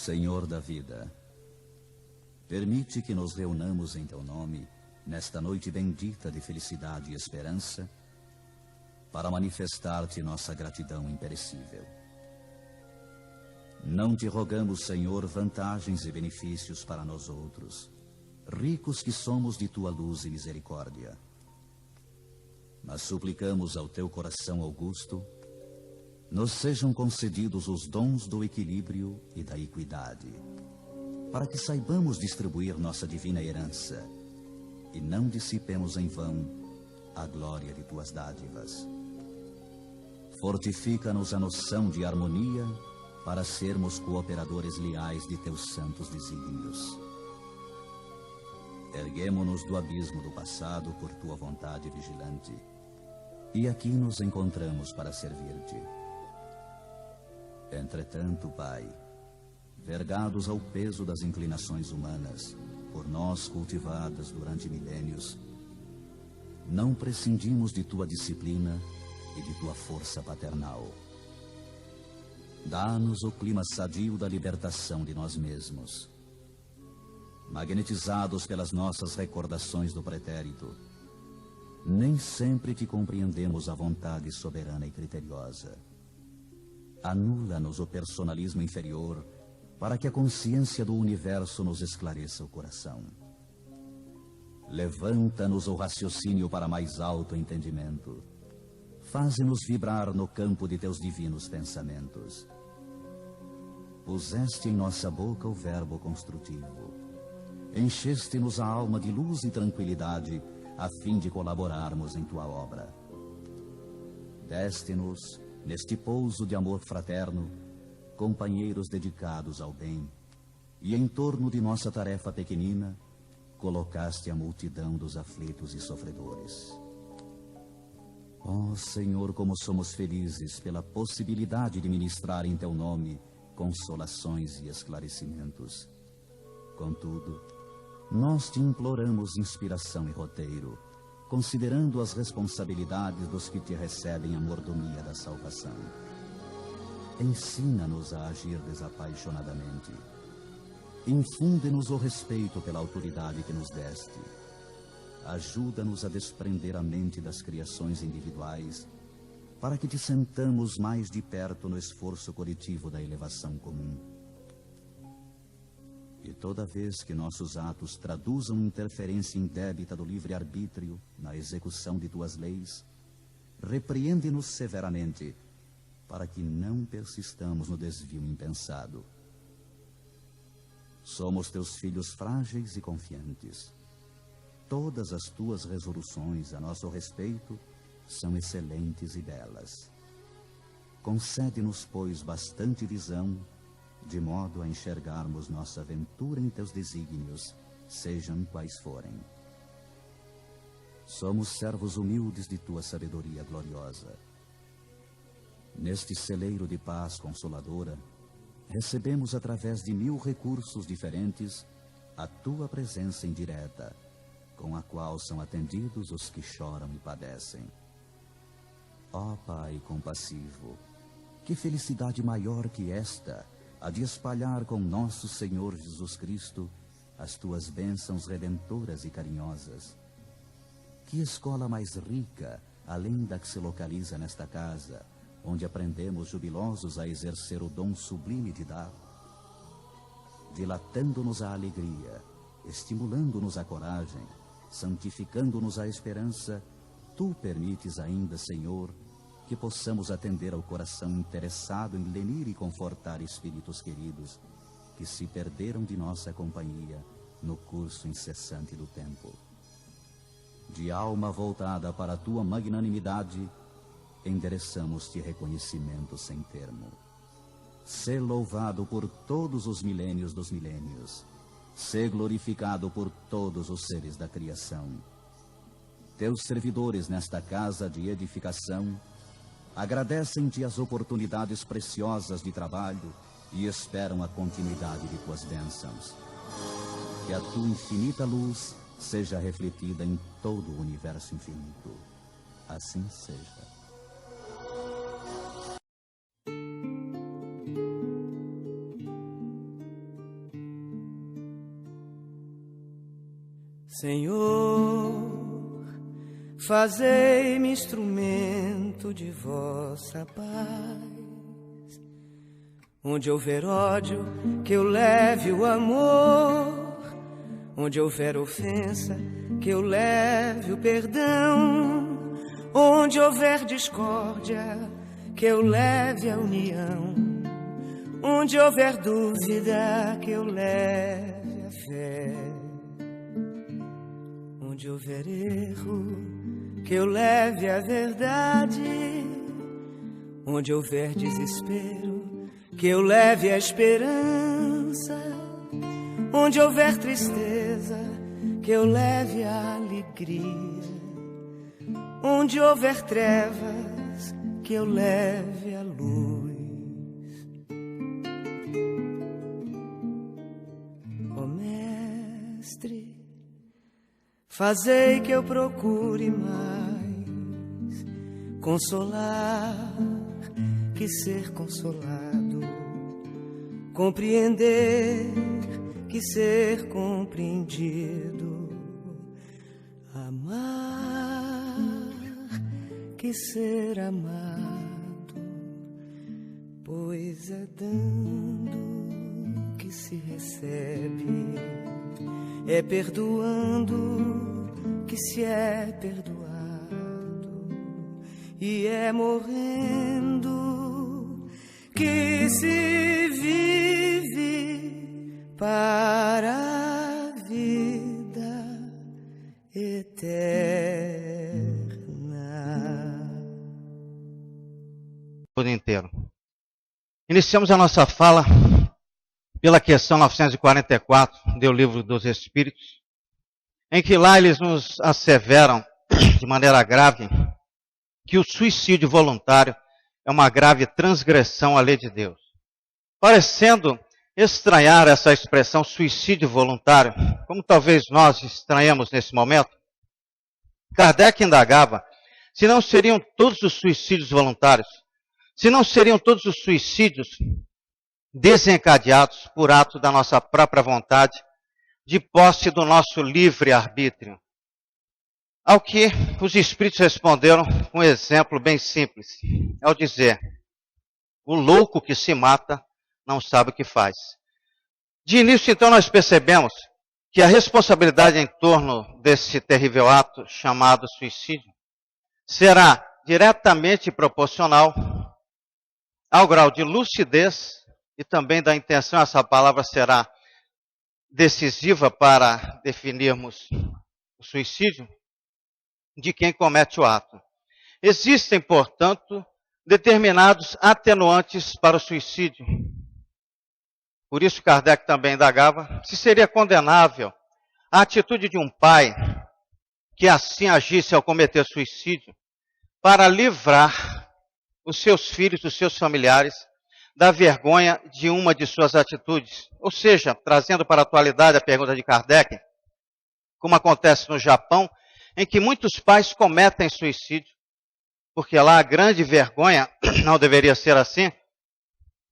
Senhor da vida, permite que nos reunamos em Teu nome, nesta noite bendita de felicidade e esperança, para manifestar-te nossa gratidão imperecível. Não te rogamos, Senhor, vantagens e benefícios para nós outros, ricos que somos de Tua luz e misericórdia. Mas suplicamos ao Teu coração augusto, nos sejam concedidos os dons do equilíbrio e da equidade, para que saibamos distribuir nossa divina herança e não dissipemos em vão a glória de Tuas dádivas. Fortifica-nos a noção de harmonia para sermos cooperadores leais de Teus santos desígnios. Erguemo-nos do abismo do passado por Tua vontade vigilante, e aqui nos encontramos para servir-te. Entretanto, Pai, vergados ao peso das inclinações humanas, por nós cultivadas durante milênios, não prescindimos de Tua disciplina e de Tua força paternal. Dá-nos o clima sadio da libertação de nós mesmos. Magnetizados pelas nossas recordações do pretérito, nem sempre te compreendemos a vontade soberana e criteriosa. Anula-nos o personalismo inferior, para que a consciência do universo nos esclareça o coração. Levanta-nos o raciocínio para mais alto entendimento. Faze-nos vibrar no campo de Teus divinos pensamentos. Puseste em nossa boca o verbo construtivo. Encheste-nos a alma de luz e tranquilidade, a fim de colaborarmos em Tua obra. Deste-nos, neste pouso de amor fraterno, companheiros dedicados ao bem, e em torno de nossa tarefa pequenina, colocaste a multidão dos aflitos e sofredores. Ó Senhor, como somos felizes pela possibilidade de ministrar em Teu nome consolações e esclarecimentos. Contudo, nós te imploramos inspiração e roteiro, considerando as responsabilidades dos que te recebem a mordomia da salvação. Ensina-nos a agir desapaixonadamente. Infunde-nos o respeito pela autoridade que nos deste. Ajuda-nos a desprender a mente das criações individuais, para que te sentamos mais de perto no esforço coletivo da elevação comum. E toda vez que nossos atos traduzam interferência indébita do livre-arbítrio na execução de Tuas leis, repreende-nos severamente, para que não persistamos no desvio impensado. Somos Teus filhos frágeis e confiantes. Todas as Tuas resoluções a nosso respeito são excelentes e belas. Concede-nos, pois, bastante visão, de modo a enxergarmos nossa aventura em Teus desígnios, sejam quais forem. Somos servos humildes de Tua sabedoria gloriosa. Neste celeiro de paz consoladora, recebemos através de 1000 recursos diferentes a Tua presença indireta, com a qual são atendidos os que choram e padecem. Ó Pai compassivo, que felicidade maior que esta, a de espalhar com nosso Senhor Jesus Cristo as Tuas bênçãos redentoras e carinhosas. Que escola mais rica, além da que se localiza nesta casa, onde aprendemos jubilosos a exercer o dom sublime de dar, dilatando-nos a alegria, estimulando-nos a coragem, santificando-nos a esperança, Tu permites ainda, Senhor, que possamos atender ao coração interessado em lenir e confortar espíritos queridos que se perderam de nossa companhia no curso incessante do tempo. De alma voltada para a Tua magnanimidade, endereçamos-te reconhecimento sem termo. Sê louvado por todos os milênios dos milênios. Sê glorificado por todos os seres da criação. Teus servidores nesta casa de edificação agradecem-te as oportunidades preciosas de trabalho e esperam a continuidade de Tuas bênçãos. Que a Tua infinita luz seja refletida em todo o universo infinito. Assim seja. Senhor, fazei-me instrumento de vossa paz. Onde houver ódio, que eu leve o amor. Onde houver ofensa, que eu leve o perdão. Onde houver discórdia, que eu leve a união. Onde houver dúvida, que eu leve a fé. Onde houver erro, que eu leve a verdade. Onde houver desespero, que eu leve a esperança. Onde houver tristeza, que eu leve a alegria. Onde houver trevas, que eu leve a luz. Ó Mestre, fazei que eu procure mais consolar que ser consolado, compreender que ser compreendido, amar que ser amado, pois é dando que se recebe, é perdoando que se é perdoado, e é morrendo que se vive para a vida eterna. Por inteiro. Iniciamos a nossa fala pela questão 944 do Livro dos Espíritos, em que lá eles nos asseveram de maneira grave que o suicídio voluntário é uma grave transgressão à lei de Deus. Parecendo estranhar essa expressão suicídio voluntário, como talvez nós estranhemos nesse momento, Kardec indagava se não seriam todos os suicídios voluntários, se não seriam todos os suicídios desencadeados por ato da nossa própria vontade, de posse do nosso livre-arbítrio. Ao que os espíritos responderam com um exemplo bem simples, ao dizer: o louco que se mata não sabe o que faz. De início, então, nós percebemos que a responsabilidade em torno desse terrível ato chamado suicídio será diretamente proporcional ao grau de lucidez e também da intenção. Essa palavra será decisiva para definirmos o suicídio de quem comete o ato. Existem, portanto, determinados atenuantes para o suicídio. Por isso Kardec também indagava se seria condenável a atitude de um pai que assim agisse ao cometer suicídio para livrar os seus filhos, os seus familiares, da vergonha de uma de suas atitudes. Ou seja, trazendo para a atualidade a pergunta de Kardec, como acontece no Japão, em que muitos pais cometem suicídio, porque lá a grande vergonha, não deveria ser assim,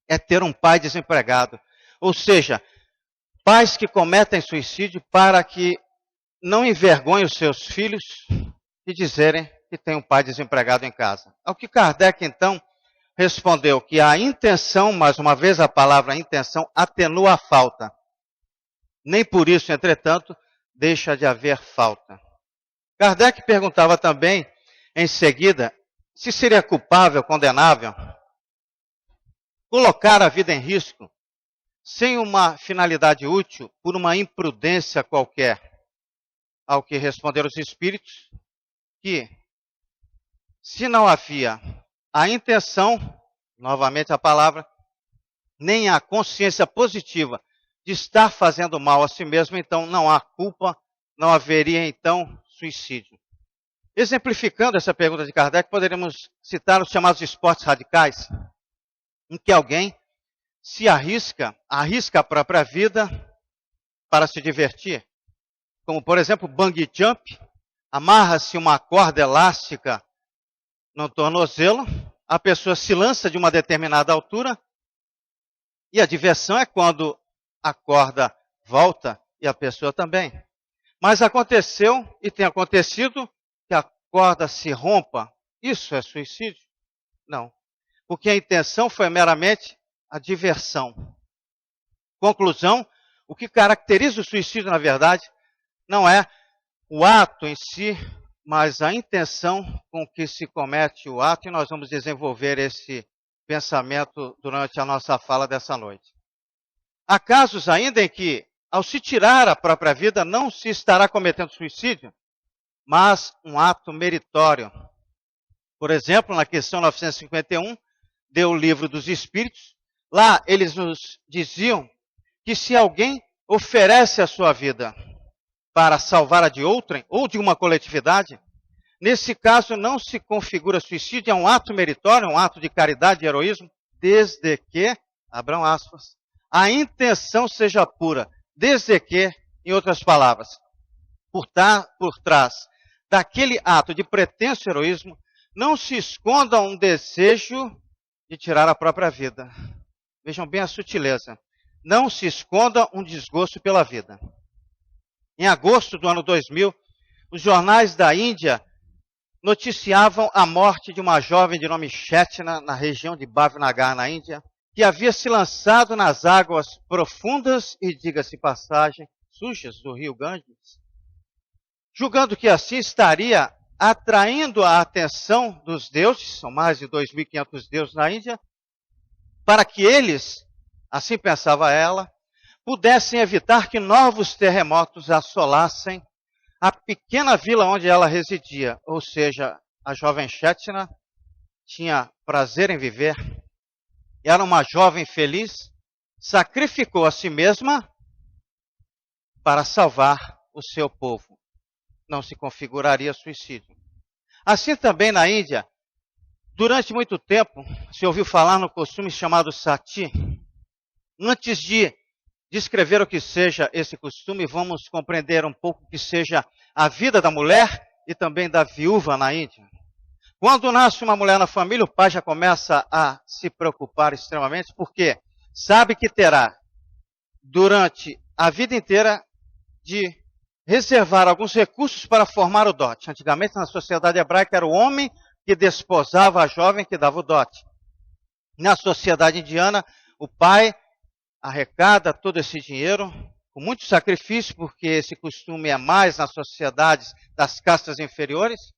é ter um pai desempregado. Ou seja, pais que cometem suicídio para que não envergonhem os seus filhos e dizerem que tem um pai desempregado em casa. Ao que Kardec, então, respondeu que a intenção, mais uma vez a palavra intenção, atenua a falta. Nem por isso, entretanto, deixa de haver falta. Kardec perguntava também, em seguida, se seria culpável, condenável, colocar a vida em risco, sem uma finalidade útil, por uma imprudência qualquer. Ao que responderam os espíritos, que se não havia a intenção, novamente a palavra, nem a consciência positiva de estar fazendo mal a si mesmo, então não há culpa, não haveria então suicídio. Exemplificando essa pergunta de Kardec, poderíamos citar os chamados esportes radicais, em que alguém se arrisca a própria vida para se divertir. Como, por exemplo, bungee jump, amarra-se uma corda elástica no tornozelo, a pessoa se lança de uma determinada altura, e a diversão é quando a corda volta e a pessoa também. Mas aconteceu e tem acontecido que a corda se rompa. Isso é suicídio? Não. Porque a intenção foi meramente a diversão. Conclusão, o que caracteriza o suicídio, na verdade, não é o ato em si, mas a intenção com que se comete o ato, e nós vamos desenvolver esse pensamento durante a nossa fala dessa noite. Há casos ainda em que, ao se tirar a própria vida, não se estará cometendo suicídio, mas um ato meritório. Por exemplo, na questão 951, do Livro dos Espíritos, lá eles nos diziam que se alguém oferece a sua vida para salvar a de outrem, ou de uma coletividade, nesse caso não se configura suicídio, é um ato meritório, um ato de caridade e heroísmo, desde que, abram aspas, a intenção seja pura, desde que, em outras palavras, por trás daquele ato de pretenso heroísmo, não se esconda um desejo de tirar a própria vida. Vejam bem a sutileza. Não se esconda um desgosto pela vida. Em agosto do ano 2000, os jornais da Índia noticiavam a morte de uma jovem de nome Chetna, na região de Bhavnagar, na Índia, que havia se lançado nas águas profundas e, diga-se passagem, sujas do rio Ganges, julgando que assim estaria atraindo a atenção dos deuses, são mais de 2.500 deuses na Índia, para que eles, assim pensava ela, pudessem evitar que novos terremotos assolassem a pequena vila onde ela residia. Ou seja, a jovem Chetna tinha prazer em viver, era uma jovem feliz, sacrificou a si mesma para salvar o seu povo. Não se configuraria suicídio. Assim também na Índia, durante muito tempo, se ouviu falar no costume chamado sati. Antes de descrever o que seja esse costume, vamos compreender um pouco o que seja a vida da mulher e também da viúva na Índia. Quando nasce uma mulher na família, o pai já começa a se preocupar extremamente, porque sabe que terá, durante a vida inteira, de reservar alguns recursos para formar o dote. Antigamente, na sociedade hebraica, era o homem que desposava a jovem que dava o dote. Na sociedade indiana, o pai arrecada todo esse dinheiro com muito sacrifício, porque esse costume é mais nas sociedades das castas inferiores,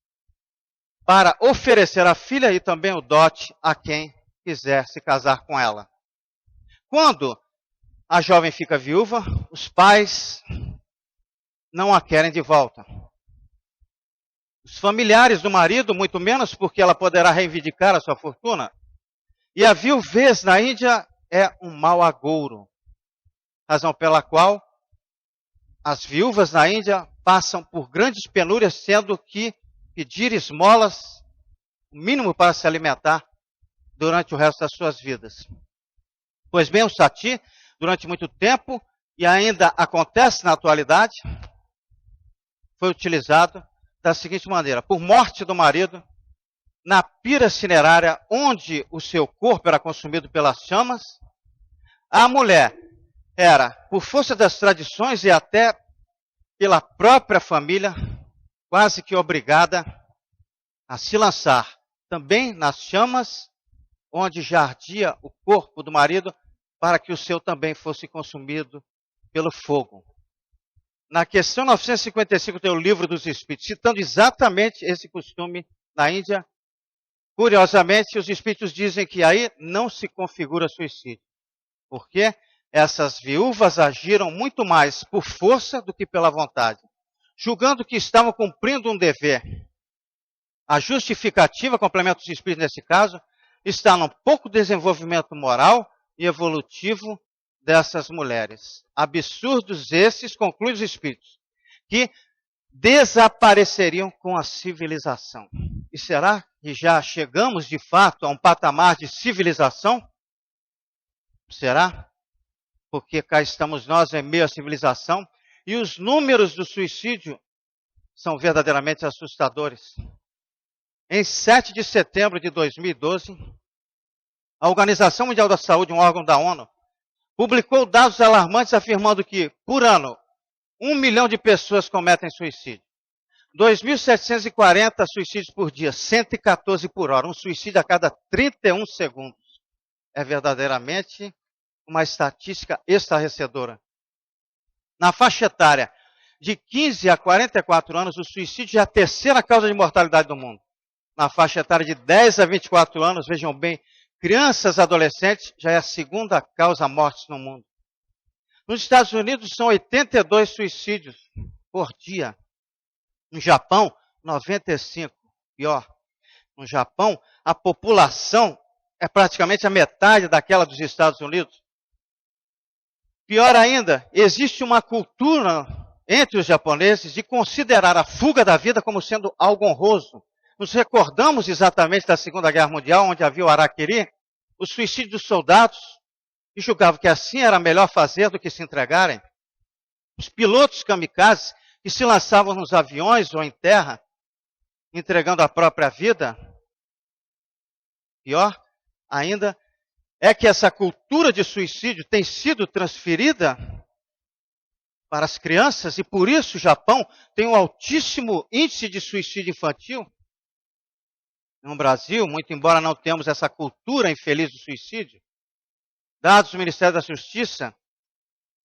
para oferecer a filha e também o dote a quem quiser se casar com ela. Quando a jovem fica viúva, os pais não a querem de volta. Os familiares do marido, muito menos, porque ela poderá reivindicar a sua fortuna. E a viuvez na Índia é um mau agouro, razão pela qual as viúvas na Índia passam por grandes penúrias, sendo que pedir esmolas, o mínimo para se alimentar, durante o resto das suas vidas. Pois bem, o sati, durante muito tempo, e ainda acontece na atualidade, foi utilizado da seguinte maneira: por morte do marido, na pira cinerária, onde o seu corpo era consumido pelas chamas, a mulher era, por força das tradições e até pela própria família, quase que obrigada a se lançar também nas chamas, onde já ardia o corpo do marido, para que o seu também fosse consumido pelo fogo. Na questão 955 tem o Livro dos Espíritos, citando exatamente esse costume na Índia. Curiosamente, os Espíritos dizem que aí não se configura suicídio, porque essas viúvas agiram muito mais por força do que pela vontade, julgando que estavam cumprindo um dever. A justificativa, complementa os Espíritos nesse caso, está num pouco desenvolvimento moral e evolutivo dessas mulheres. Absurdos esses, concluem os Espíritos, que desapareceriam com a civilização. E será que já chegamos, de fato, a um patamar de civilização? Será? Porque cá estamos nós em meio à civilização e os números do suicídio são verdadeiramente assustadores. Em 7 de setembro de 2012, a Organização Mundial da Saúde, um órgão da ONU, publicou dados alarmantes afirmando que, por ano, 1 milhão de pessoas cometem suicídio. 2.740 suicídios por dia, 114 por hora. Um suicídio a cada 31 segundos. É verdadeiramente uma estatística estarrecedora. Na faixa etária de 15 a 44 anos, o suicídio é a terceira causa de mortalidade do mundo. Na faixa etária de 10 a 24 anos, vejam bem, crianças e adolescentes já é a segunda causa mortes no mundo. Nos Estados Unidos, são 82 suicídios por dia. No Japão, 95. Pior, no Japão, a população é praticamente a metade daquela dos Estados Unidos. Pior ainda, existe uma cultura entre os japoneses de considerar a fuga da vida como sendo algo honroso. Nos recordamos exatamente da Segunda Guerra Mundial, onde havia o Harakiri, o suicídio dos soldados, que julgavam que assim era melhor fazer do que se entregarem. Os pilotos kamikazes, que se lançavam nos aviões ou em terra, entregando a própria vida. Pior ainda é que essa cultura de suicídio tem sido transferida para as crianças e por isso o Japão tem um altíssimo índice de suicídio infantil. No Brasil, muito embora não tenhamos essa cultura infeliz do suicídio, dados do Ministério da Justiça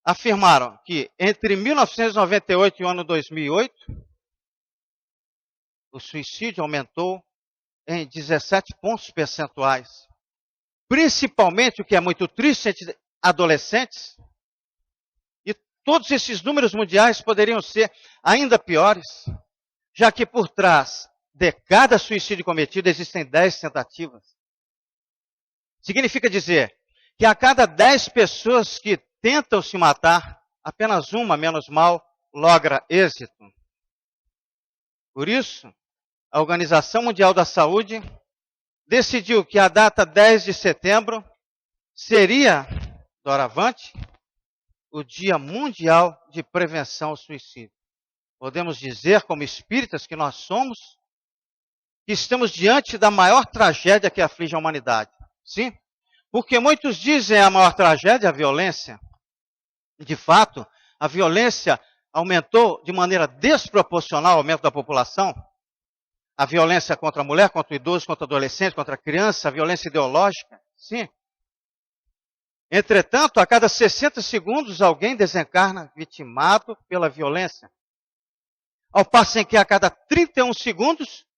afirmaram que entre 1998 e o ano 2008, o suicídio aumentou em 17 pontos percentuais. Principalmente, o que é muito triste, entre adolescentes. E todos esses números mundiais poderiam ser ainda piores, já que por trás de cada suicídio cometido existem 10 tentativas. Significa dizer que a cada 10 pessoas que tentam se matar, apenas uma, menos mal, logra êxito. Por isso, a Organização Mundial da Saúde decidiu que a data 10 de setembro seria, doravante, o Dia Mundial de Prevenção ao Suicídio. Podemos dizer, como espíritas que nós somos, que estamos diante da maior tragédia que aflige a humanidade. Sim, porque muitos dizem a maior tragédia a violência. De fato, a violência aumentou de maneira desproporcional ao aumento da população. A violência contra a mulher, contra o idoso, contra o adolescente, contra a criança, a violência ideológica. Sim. Entretanto, a cada 60 segundos alguém desencarna vitimado pela violência. Ao passo em que a cada 31 segundos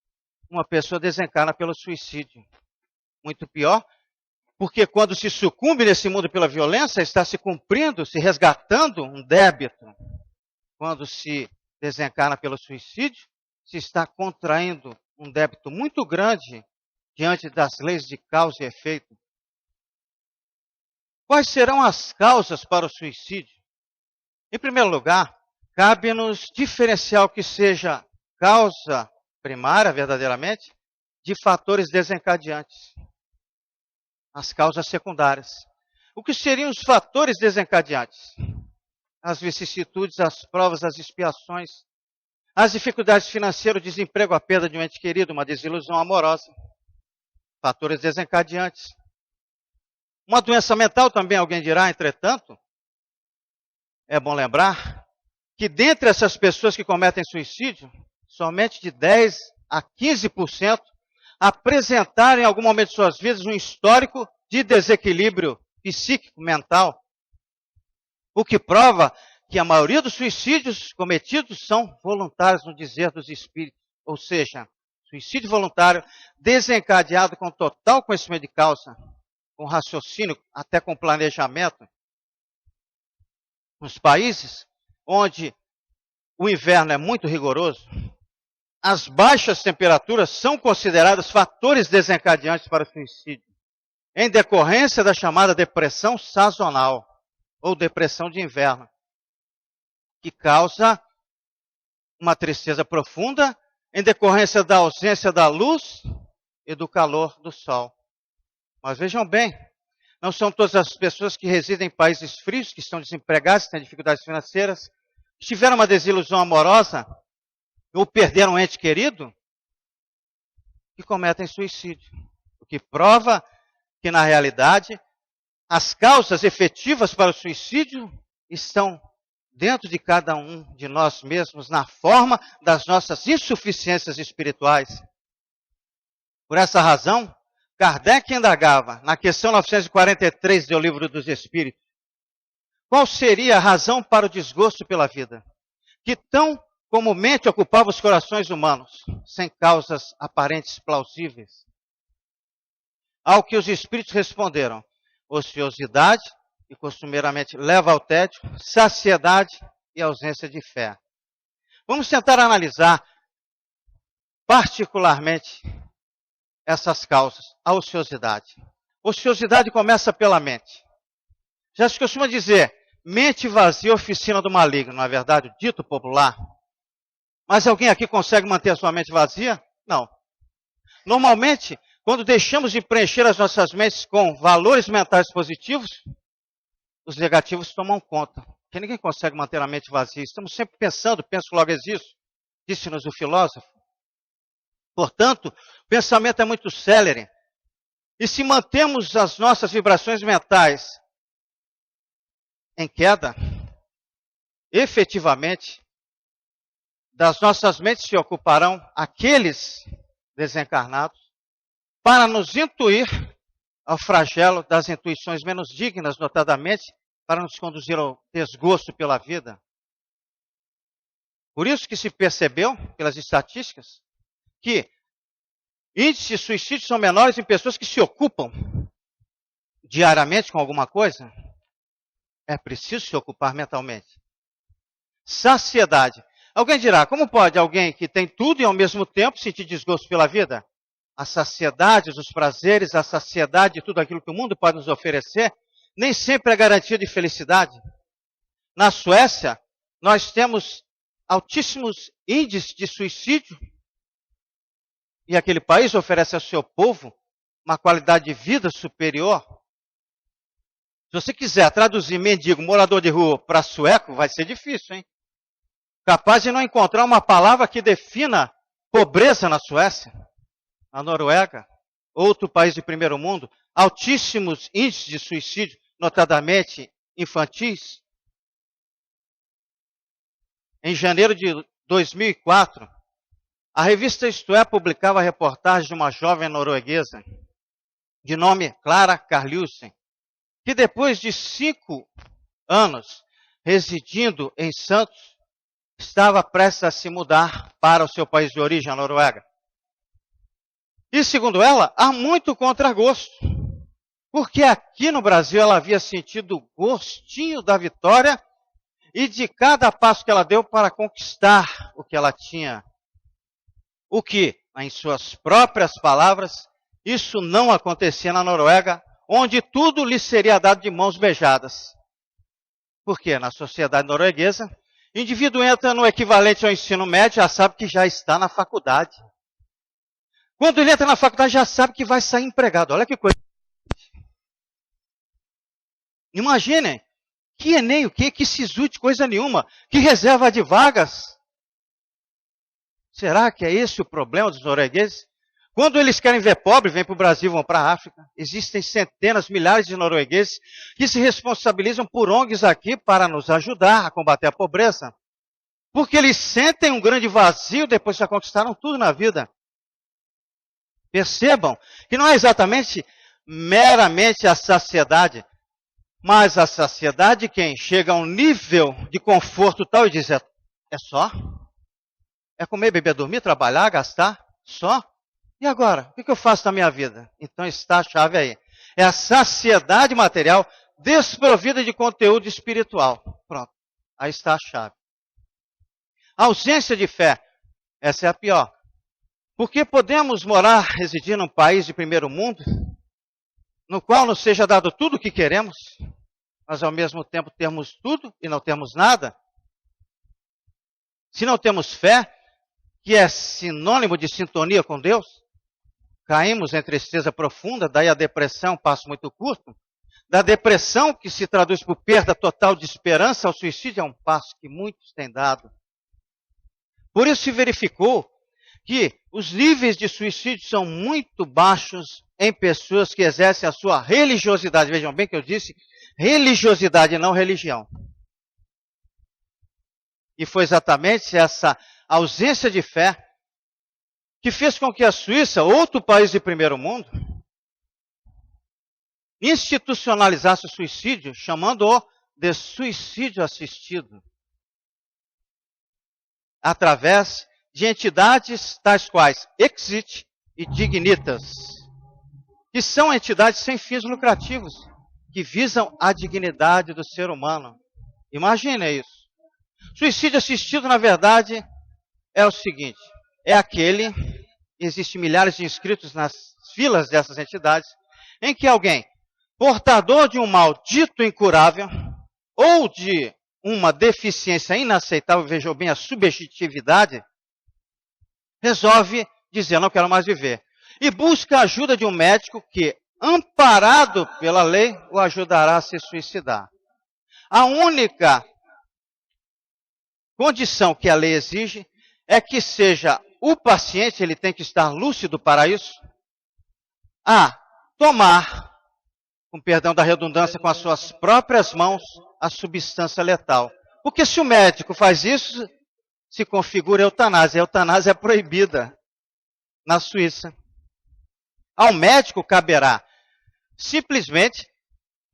uma pessoa desencarna pelo suicídio. Muito pior, porque quando se sucumbe nesse mundo pela violência, está se cumprindo, se resgatando um débito. Quando se desencarna pelo suicídio, se está contraindo um débito muito grande diante das leis de causa e efeito. Quais serão as causas para o suicídio? Em primeiro lugar, cabe-nos diferenciar o que seja causa primária, verdadeiramente, de fatores desencadeantes. As causas secundárias. O que seriam os fatores desencadeantes? As vicissitudes, as provas, as expiações, as dificuldades financeiras, o desemprego, a perda de um ente querido, uma desilusão amorosa. Fatores desencadeantes. Uma doença mental também, alguém dirá, entretanto, é bom lembrar que dentre essas pessoas que cometem suicídio, somente de 10 a 15% apresentaram em algum momento de suas vidas um histórico de desequilíbrio psíquico, mental. O que prova que a maioria dos suicídios cometidos são voluntários no dizer dos espíritos. Ou seja, suicídio voluntário desencadeado com total conhecimento de causa, com raciocínio, até com planejamento. Nos países onde o inverno é muito rigoroso, as baixas temperaturas são consideradas fatores desencadeantes para o suicídio, em decorrência da chamada depressão sazonal, ou depressão de inverno, que causa uma tristeza profunda em decorrência da ausência da luz e do calor do sol. Mas vejam bem, não são todas as pessoas que residem em países frios, que estão desempregadas, que têm dificuldades financeiras, que tiveram uma desilusão amorosa, ou perderam um ente querido, que cometem suicídio. O que prova que, na realidade, as causas efetivas para o suicídio estão dentro de cada um de nós mesmos, na forma das nossas insuficiências espirituais. Por essa razão, Kardec indagava, na questão 943 do Livro dos Espíritos, qual seria a razão para o desgosto pela vida, que tão comumente ocupava os corações humanos, sem causas aparentes plausíveis. Ao que os Espíritos responderam: ociosidade, que costumeiramente leva ao tédio, saciedade e ausência de fé. Vamos tentar analisar particularmente essas causas. A ociosidade. Ociosidade começa pela mente. Já se costuma dizer, mente vazia, oficina do maligno, não é verdade? O dito popular. Mas alguém aqui consegue manter a sua mente vazia? Não. Normalmente, quando deixamos de preencher as nossas mentes com valores mentais positivos, os negativos tomam conta. Porque ninguém consegue manter a mente vazia. Estamos sempre pensando, penso logo existo, disse-nos o filósofo. Portanto, o pensamento é muito célere. E se mantemos as nossas vibrações mentais em queda, efetivamente, das nossas mentes se ocuparão aqueles desencarnados para nos intuir ao flagelo das intuições menos dignas, notadamente, para nos conduzir ao desgosto pela vida. Por isso que se percebeu, pelas estatísticas, que índices de suicídio são menores em pessoas que se ocupam diariamente com alguma coisa. É preciso se ocupar mentalmente. Saciedade. Alguém dirá, como pode alguém que tem tudo e ao mesmo tempo sentir desgosto pela vida? A saciedade dos prazeres, a saciedade de tudo aquilo que o mundo pode nos oferecer, nem sempre é garantia de felicidade. Na Suécia, nós temos altíssimos índices de suicídio, e aquele país oferece ao seu povo uma qualidade de vida superior. Se você quiser traduzir mendigo, morador de rua para sueco, vai ser difícil, hein? Capaz de não encontrar uma palavra que defina pobreza na Suécia. Na Noruega, outro país de primeiro mundo, altíssimos índices de suicídio, notadamente infantis. Em janeiro de 2004, a revista Isto É publicava a reportagem de uma jovem norueguesa, de nome Clara Carlusen, que depois de 5 anos residindo em Santos, estava prestes a se mudar para o seu país de origem, a Noruega. E, segundo ela, há muito contragosto, porque aqui no Brasil ela havia sentido o gostinho da vitória e de cada passo que ela deu para conquistar o que ela tinha. O que, em suas próprias palavras, isso não acontecia na Noruega, onde tudo lhe seria dado de mãos beijadas. Porque na sociedade norueguesa, o indivíduo entra no equivalente ao ensino médio, já sabe que já está na faculdade. Quando ele entra na faculdade, já sabe que vai sair empregado. Olha que coisa. Imaginem, que Enem, o quê? Que SISU de coisa nenhuma, que reserva de vagas. Será que é esse o problema dos noruegueses? Quando eles querem ver pobre, vêm para o Brasil, vão para a África. Existem centenas, milhares de noruegueses que se responsabilizam por ONGs aqui para nos ajudar a combater a pobreza. Porque eles sentem um grande vazio depois que já conquistaram tudo na vida. Percebam que não é exatamente meramente a saciedade, mas a saciedade de quem chega a um nível de conforto tal e diz, é só? É comer, beber, dormir, trabalhar, gastar? Só? E agora? O que eu faço na minha vida? Então está a chave aí. É a saciedade material desprovida de conteúdo espiritual. Pronto. Aí está a chave. A ausência de fé. Essa é a pior. Porque podemos morar, residir num país de primeiro mundo, no qual nos seja dado tudo o que queremos, mas ao mesmo tempo termos tudo e não termos nada. Se não temos fé, que é sinônimo de sintonia com Deus, caímos em tristeza profunda, daí a depressão, passo muito curto. Da depressão, que se traduz por perda total de esperança, ao suicídio é um passo que muitos têm dado. Por isso se verificou que os níveis de suicídio são muito baixos em pessoas que exercem a sua religiosidade. Vejam bem que eu disse religiosidade, não religião. E foi exatamente essa ausência de fé que fez com que a Suíça, outro país de primeiro mundo, institucionalizasse o suicídio, chamando-o de suicídio assistido, através de entidades tais quais Exit e Dignitas, que são entidades sem fins lucrativos, que visam a dignidade do ser humano. Imagine isso. Suicídio assistido, na verdade, é o seguinte, é aquele, existem milhares de inscritos nas filas dessas entidades, em que alguém, portador de um mal dito incurável, ou de uma deficiência inaceitável, vejam bem a subjetividade, resolve dizer, não quero mais viver. E busca a ajuda de um médico que, amparado pela lei, o ajudará a se suicidar. A única condição que a lei exige é que seja o paciente, ele tem que estar lúcido para isso, a tomar, com perdão da redundância, com as suas próprias mãos, a substância letal. Porque se o médico faz isso, se configura eutanásia. A eutanásia é proibida na Suíça. Ao médico caberá simplesmente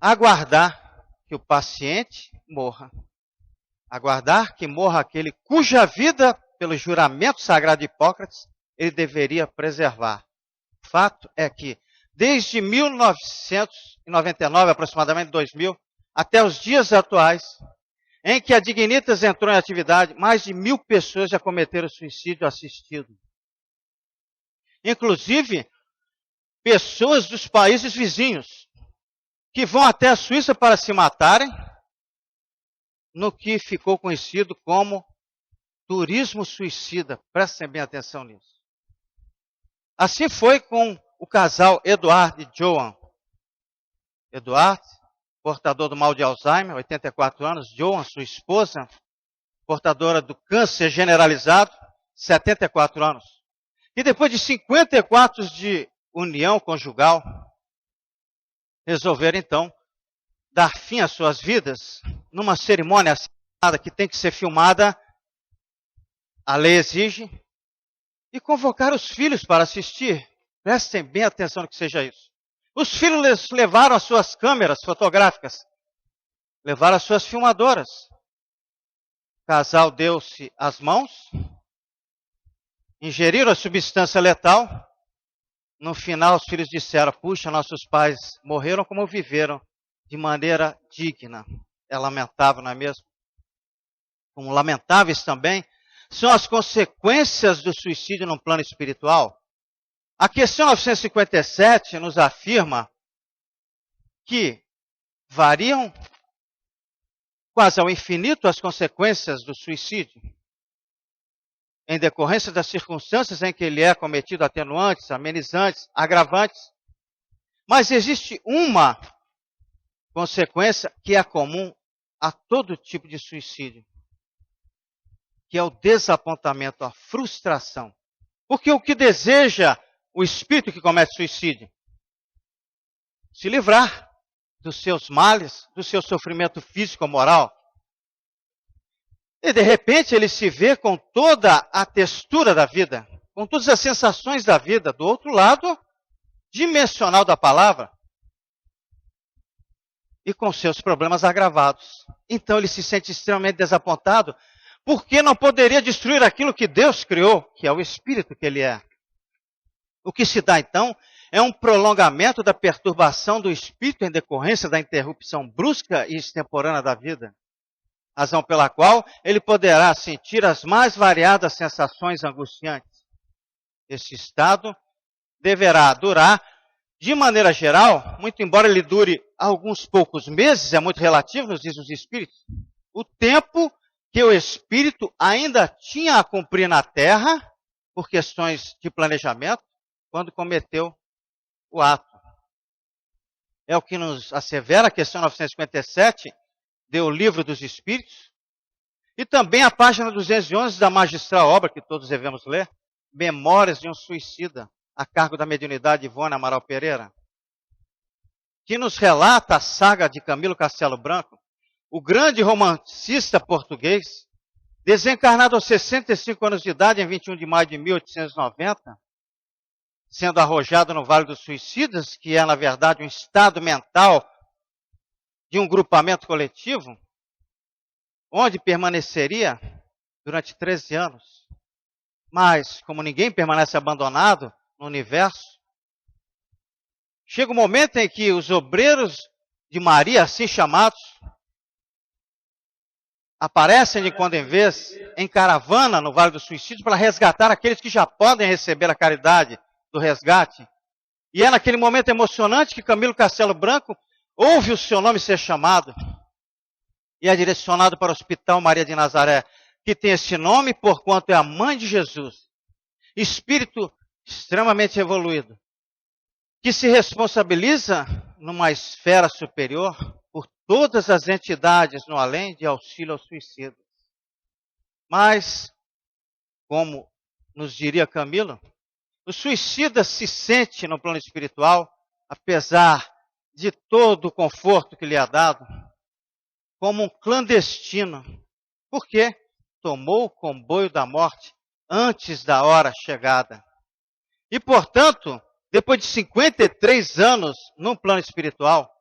aguardar que o paciente morra. Aguardar que morra aquele cuja vida, pelo juramento sagrado de Hipócrates, ele deveria preservar. O fato é que, desde 1999, aproximadamente 2000, até os dias atuais, em que a Dignitas entrou em atividade, mais de 1.000 pessoas já cometeram suicídio assistido. Inclusive, pessoas dos países vizinhos, que vão até a Suíça para se matarem, no que ficou conhecido como turismo suicida. Prestem bem atenção nisso. Assim foi com o casal Eduard e Joan. Eduard, portador do mal de Alzheimer, 84 anos. Joan, sua esposa, portadora do câncer generalizado, 74 anos. E depois de 54 de união conjugal, resolveram então dar fim às suas vidas numa cerimônia assinada que tem que ser filmada, a lei exige, e convocar os filhos para assistir. Prestem bem atenção no que seja isso. Os filhos levaram as suas câmeras fotográficas, levaram as suas filmadoras. O casal deu-se as mãos, ingeriram a substância letal. No final, os filhos disseram, puxa, nossos pais morreram como viveram, de maneira digna. É lamentável, não é mesmo? Como lamentáveis também são as consequências do suicídio no plano espiritual. A questão 957 nos afirma que variam quase ao infinito as consequências do suicídio, em decorrência das circunstâncias em que ele é cometido, atenuantes, amenizantes, agravantes. Mas existe uma consequência que é comum a todo tipo de suicídio, que é o desapontamento, a frustração. Porque o que deseja o espírito que comete suicídio? Se livrar dos seus males, do seu sofrimento físico ou moral. E de repente ele se vê com toda a textura da vida, com todas as sensações da vida, do outro lado dimensional da palavra, e com seus problemas agravados. Então ele se sente extremamente desapontado, porque não poderia destruir aquilo que Deus criou, que é o espírito que ele é. O que se dá então é um prolongamento da perturbação do espírito em decorrência da interrupção brusca e extemporânea da vida. Razão pela qual ele poderá sentir as mais variadas sensações angustiantes. Esse estado deverá durar, de maneira geral, muito embora ele dure alguns poucos meses, é muito relativo, nos diz os espíritos, o tempo que o espírito ainda tinha a cumprir na Terra, por questões de planejamento, quando cometeu o ato. É o que nos assevera a questão 957, do Livro dos Espíritos, e também a página 211 da magistral obra, que todos devemos ler, Memórias de um Suicida, a cargo da mediunidade Ivone Amaral Pereira, que nos relata a saga de Camilo Castelo Branco, o grande romancista português, desencarnado aos 65 anos de idade, em 21 de maio de 1890, sendo arrojado no Vale dos Suicidas, que é, na verdade, um estado mental de um grupamento coletivo, onde permaneceria durante 13 anos. Mas, como ninguém permanece abandonado no universo, chega um momento em que os obreiros de Maria, assim chamados, aparecem de quando em vez em caravana no Vale do Suicídio para resgatar aqueles que já podem receber a caridade do resgate. E é naquele momento emocionante que Camilo Castelo Branco ouve o seu nome ser chamado e é direcionado para o Hospital Maria de Nazaré, que tem esse nome porquanto é a mãe de Jesus, espírito extremamente evoluído, que se responsabiliza numa esfera superior por todas as entidades no além de auxílio aos suicidas. Mas, como nos diria Camilo, o suicida se sente no plano espiritual, apesar de todo o conforto que lhe é dado, como um clandestino. Por quê? Tomou o comboio da morte antes da hora chegada. E, portanto, depois de 53 anos no plano espiritual,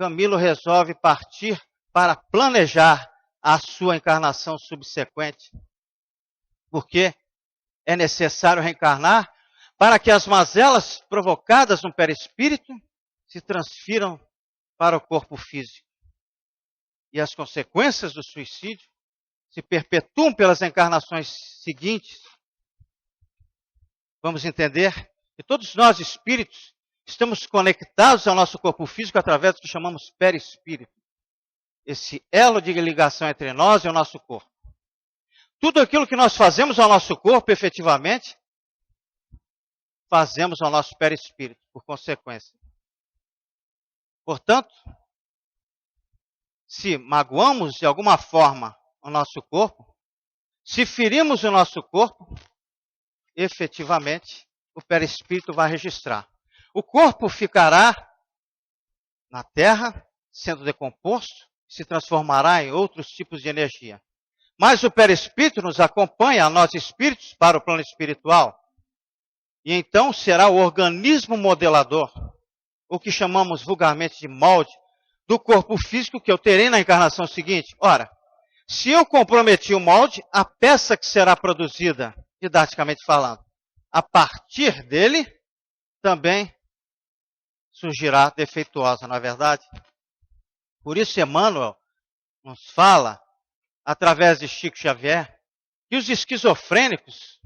Camilo resolve partir para planejar a sua encarnação subsequente. Porque é necessário reencarnar para que as mazelas provocadas no perispírito se transfiram para o corpo físico. E as consequências do suicídio se perpetuam pelas encarnações seguintes. Vamos entender que todos nós, espíritos, estamos conectados ao nosso corpo físico através do que chamamos perispírito. Esse elo de ligação entre nós e o nosso corpo. Tudo aquilo que nós fazemos ao nosso corpo, efetivamente, fazemos ao nosso perispírito, por consequência. Portanto, se magoamos de alguma forma o nosso corpo, se ferimos o nosso corpo, efetivamente, o perispírito vai registrar. O corpo ficará na terra, sendo decomposto, se transformará em outros tipos de energia. Mas o perispírito nos acompanha, a nós espíritos, para o plano espiritual. E então será o organismo modelador, o que chamamos vulgarmente de molde, do corpo físico que eu terei na encarnação seguinte. Ora, se eu comprometi o molde, a peça que será produzida, didaticamente falando, a partir dele, também surgirá defeituosa, não é verdade? Por isso Emmanuel nos fala, através de Chico Xavier, que os esquizofrênicos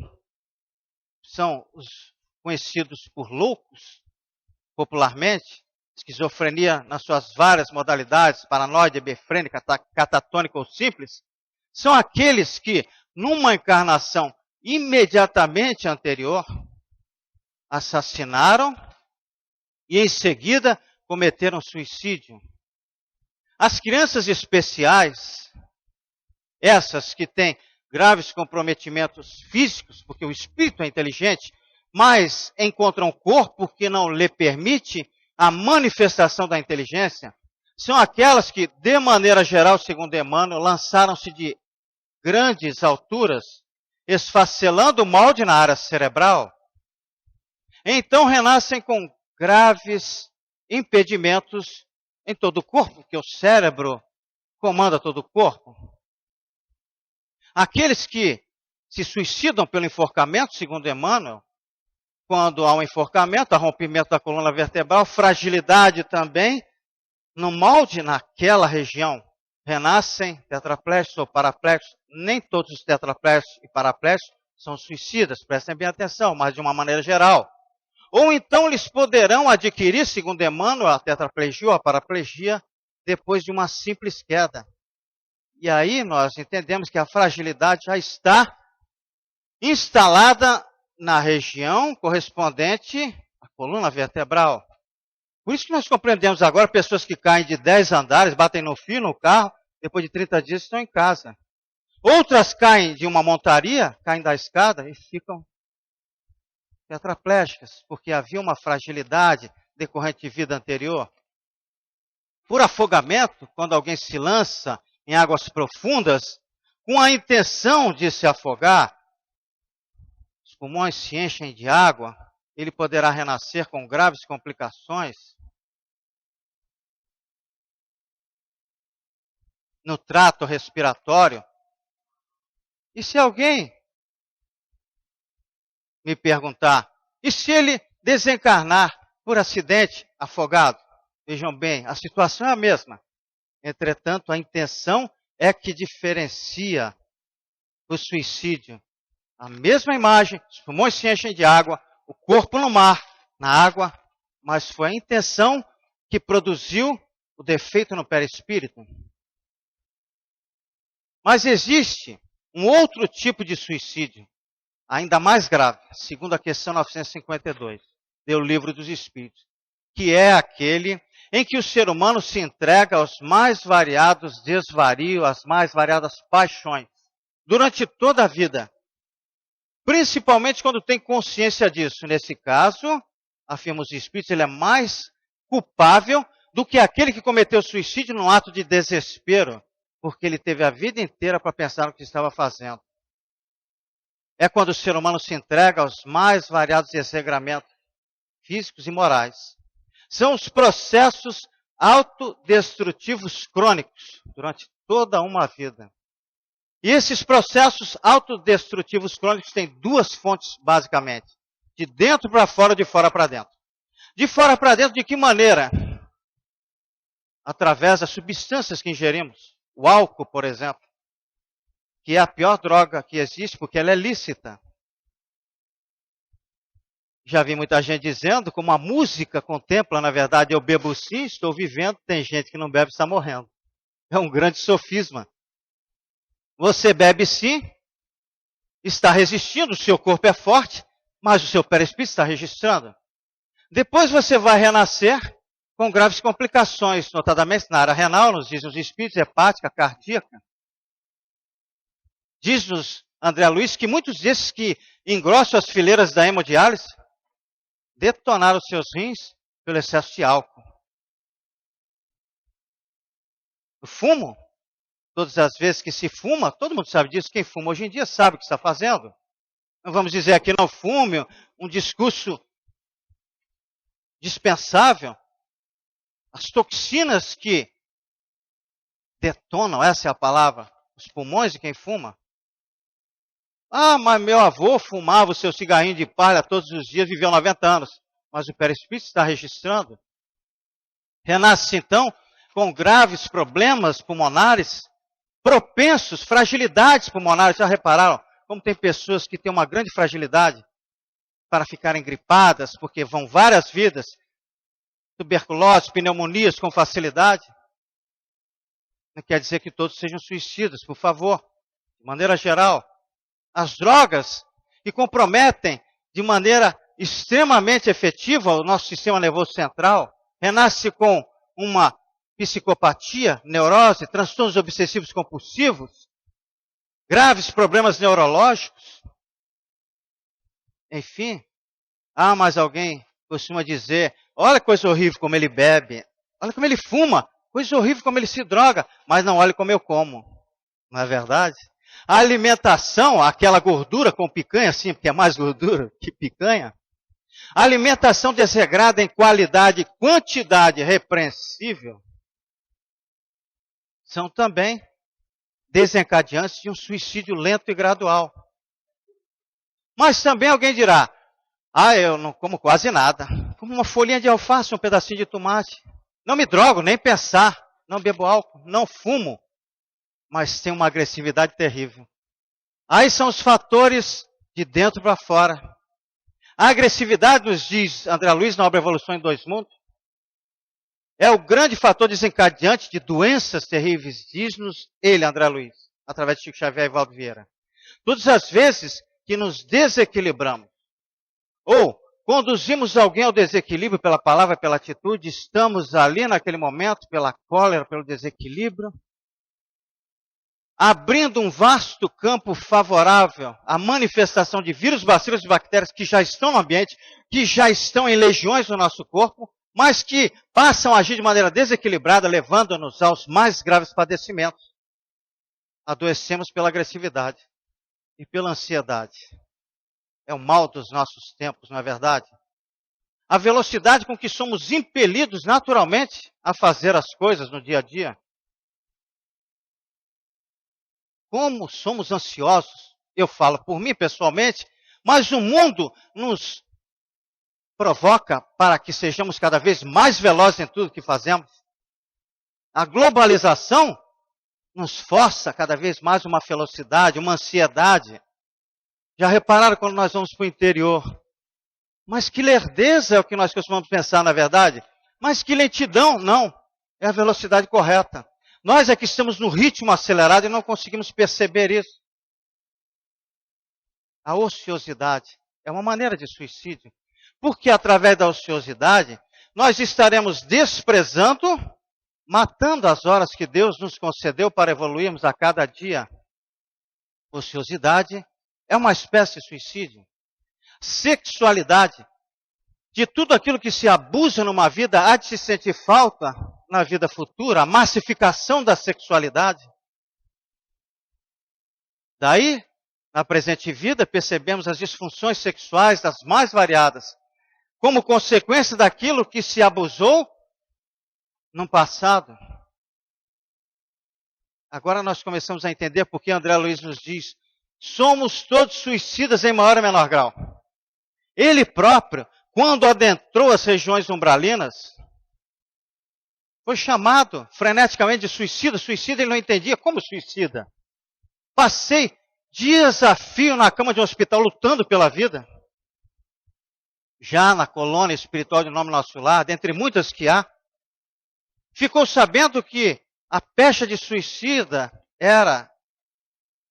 são os conhecidos por loucos, popularmente, esquizofrenia nas suas várias modalidades, paranoide, hebefrênica, catatônica ou simples, são aqueles que, numa encarnação imediatamente anterior, assassinaram e em seguida cometeram suicídio. As crianças especiais, essas que têm graves comprometimentos físicos, porque o espírito é inteligente, mas encontram um corpo que não lhe permite a manifestação da inteligência, são aquelas que, de maneira geral, segundo Emmanuel, lançaram-se de grandes alturas, esfacelando o molde na área cerebral. Então renascem com graves impedimentos em todo o corpo, porque o cérebro comanda todo o corpo. Aqueles que se suicidam pelo enforcamento, segundo Emmanuel, quando há um enforcamento, há rompimento da coluna vertebral, fragilidade também, no molde naquela região, renascem tetraplégicos ou paraplégicos. Nem todos os tetraplégicos e paraplégicos são suicidas, prestem bem atenção, mas de uma maneira geral. Ou então eles poderão adquirir, segundo Emmanuel, a tetraplegia ou a paraplegia, depois de uma simples queda. E aí nós entendemos que a fragilidade já está instalada na região correspondente à coluna vertebral. Por isso que nós compreendemos agora pessoas que caem de 10 andares, batem no fio, no carro, depois de 30 dias estão em casa. Outras caem de uma montaria, caem da escada e ficam tetraplégicas, porque havia uma fragilidade decorrente de vida anterior. Por afogamento, quando alguém se lança em águas profundas, com a intenção de se afogar, os pulmões se enchem de água, ele poderá renascer com graves complicações no trato respiratório. E se alguém me perguntar, e se ele desencarnar por acidente afogado? Vejam bem, a situação é a mesma. Entretanto, a intenção é que diferencia o suicídio. A mesma imagem, os pulmões se enchem de água, o corpo no mar, na água, mas foi a intenção que produziu o defeito no perispírito. Mas existe um outro tipo de suicídio, ainda mais grave, segundo a questão 952 do Livro dos Espíritos, que é aquele em que o ser humano se entrega aos mais variados desvarios, às mais variadas paixões, durante toda a vida. Principalmente quando tem consciência disso. Nesse caso, afirma os Espíritos, ele é mais culpável do que aquele que cometeu suicídio num ato de desespero, porque ele teve a vida inteira para pensar no que estava fazendo. É quando o ser humano se entrega aos mais variados desregramentos físicos e morais. São os processos autodestrutivos crônicos durante toda uma vida. E esses processos autodestrutivos crônicos têm duas fontes, basicamente. De dentro para fora, de fora para dentro. De fora para dentro, de que maneira? Através das substâncias que ingerimos. O álcool, por exemplo, que é a pior droga que existe, porque ela é lícita. Já vi muita gente dizendo, como a música contempla, na verdade, eu bebo sim, estou vivendo, tem gente que não bebe, está morrendo. É um grande sofisma. Você bebe sim, está resistindo, o seu corpo é forte, mas o seu perispírito está registrando. Depois você vai renascer com graves complicações, notadamente na área renal, nos dizem os espíritos, hepática, cardíaca. Diz-nos André Luiz que muitos desses que engrossam as fileiras da hemodiálise detonaram seus rins pelo excesso de álcool. O fumo, todas as vezes que se fuma, todo mundo sabe disso, quem fuma hoje em dia sabe o que está fazendo. Não vamos dizer aqui não fume, um discurso dispensável. As toxinas que detonam, essa é a palavra, os pulmões de quem fuma. Ah, mas meu avô fumava o seu cigarrinho de palha todos os dias, viveu 90 anos. Mas o perispírito está registrando. Renasce então com graves problemas pulmonares, propensos, fragilidades pulmonares. Já repararam como tem pessoas que têm uma grande fragilidade para ficarem gripadas, porque vão várias vidas, tuberculose, pneumonias com facilidade? Não quer dizer que todos sejam suicidas, por favor. De maneira geral, as drogas que comprometem de maneira extremamente efetiva o nosso sistema nervoso central, renasce com uma psicopatia, neurose, transtornos obsessivos compulsivos, graves problemas neurológicos. Enfim, mas alguém costuma dizer, olha que coisa horrível como ele bebe, olha como ele fuma, coisa horrível como ele se droga, mas não olha como eu como. Não é verdade? A alimentação, aquela gordura com picanha, sim, porque é mais gordura que picanha. A alimentação desregrada em qualidade e quantidade repreensível são também desencadeantes de um suicídio lento e gradual. Mas também alguém dirá, eu não como quase nada. Como uma folhinha de alface, um pedacinho de tomate. Não me drogo, nem pensar. Não bebo álcool, não fumo. Mas tem uma agressividade terrível. Aí são os fatores de dentro para fora. A agressividade, nos diz André Luiz na obra Evolução em Dois Mundos, é o grande fator desencadeante de doenças terríveis, diz-nos ele, André Luiz, através de Chico Xavier e Valdo Vieira. Todas as vezes que nos desequilibramos, ou conduzimos alguém ao desequilíbrio pela palavra, pela atitude, estamos ali naquele momento, pela cólera, pelo desequilíbrio, abrindo um vasto campo favorável à manifestação de vírus, bacilos e bactérias que já estão no ambiente, que já estão em legiões no nosso corpo, mas que passam a agir de maneira desequilibrada, levando-nos aos mais graves padecimentos. adoecemos pela agressividade e pela ansiedade. É o mal dos nossos tempos, não é verdade? A velocidade com que somos impelidos naturalmente a fazer as coisas no dia a dia. Como somos ansiosos, eu falo por mim pessoalmente, mas o mundo nos provoca para que sejamos cada vez mais velozes em tudo que fazemos. A globalização nos força cada vez mais uma velocidade, uma ansiedade. Já repararam quando nós vamos para o interior? Mas que lerdeza é o que nós costumamos pensar, na verdade? Mas que lentidão? Não, é a velocidade correta. Nós é que estamos no ritmo acelerado e não conseguimos perceber isso. A ociosidade é uma maneira de suicídio. Porque através da ociosidade, nós estaremos desprezando, matando as horas que Deus nos concedeu para evoluirmos a cada dia. Ociosidade é uma espécie de suicídio. Sexualidade, de tudo aquilo que se abusa numa vida, há de se sentir falta na vida futura, a massificação da sexualidade. Daí, na presente vida, percebemos as disfunções sexuais das mais variadas, como consequência daquilo que se abusou no passado. Agora nós começamos a entender porque André Luiz nos diz, somos todos suicidas em maior ou menor grau. Ele próprio, quando adentrou as regiões umbralinas, foi chamado freneticamente de suicida. Suicida ele não entendia como suicida. Passei dias a fio na cama de um hospital lutando pela vida. Já na colônia espiritual de Nome Nosso Lar, dentre muitas que há, ficou sabendo que a pecha de suicida era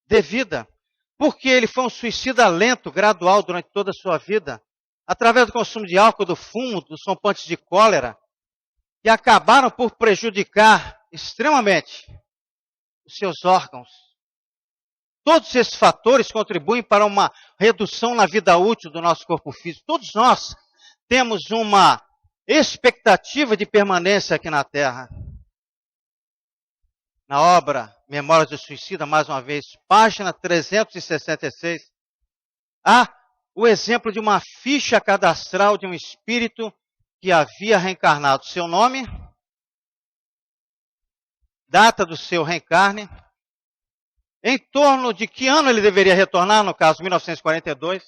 devida, porque ele foi um suicida lento, gradual durante toda a sua vida, através do consumo de álcool, do fumo, dos rompantes de cólera, que acabaram por prejudicar extremamente os seus órgãos. Todos esses fatores contribuem para uma redução na vida útil do nosso corpo físico. Todos nós temos uma expectativa de permanência aqui na Terra. Na obra Memórias do Suicida, mais uma vez, página 366, há o exemplo de uma ficha cadastral de um espírito que havia reencarnado. Seu nome, data do seu reencarne, em torno de que ano ele deveria retornar, no caso 1942,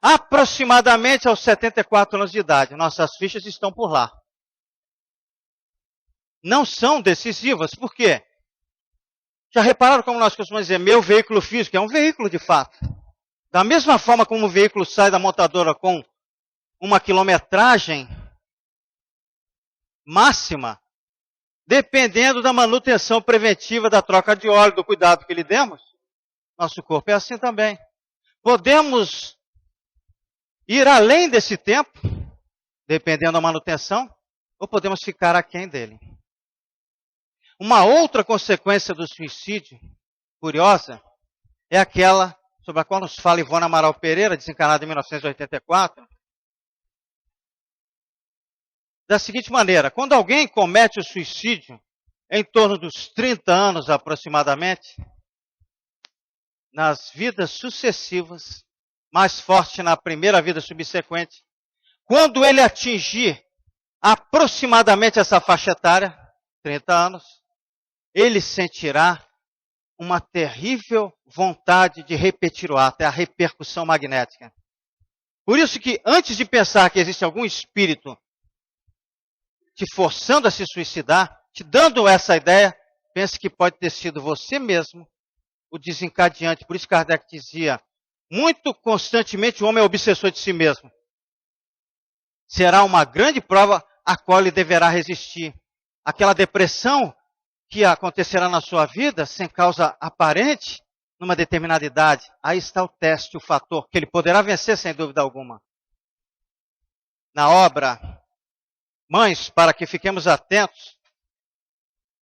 aproximadamente aos 74 anos de idade. Nossas fichas estão por lá. Não são decisivas, por quê? Já repararam como nós costumamos dizer, meu veículo físico é um veículo de fato. Da mesma forma como o veículo sai da montadora com uma quilometragem máxima, dependendo da manutenção preventiva, da troca de óleo, do cuidado que lhe demos, nosso corpo é assim também. Podemos ir além desse tempo, dependendo da manutenção, ou podemos ficar aquém dele. Uma outra consequência do suicídio, curiosa, é aquela sobre a qual nos fala Ivone Amaral Pereira, desencarnada em 1984, da seguinte maneira, quando alguém comete o suicídio, em torno dos 30 anos aproximadamente, nas vidas sucessivas, mais forte na primeira vida subsequente, quando ele atingir aproximadamente essa faixa etária, 30 anos, ele sentirá uma terrível vontade de repetir o ato, é a repercussão magnética. Por isso que antes de pensar que existe algum espírito te forçando a se suicidar, te dando essa ideia, pense que pode ter sido você mesmo o desencadeante. Por isso Kardec dizia, muito constantemente o homem é obsessor de si mesmo. Será uma grande prova a qual ele deverá resistir. Aquela depressão que acontecerá na sua vida, sem causa aparente, numa determinada idade. Aí está o teste, o fator, que ele poderá vencer sem dúvida alguma. Na obra Mães, para que fiquemos atentos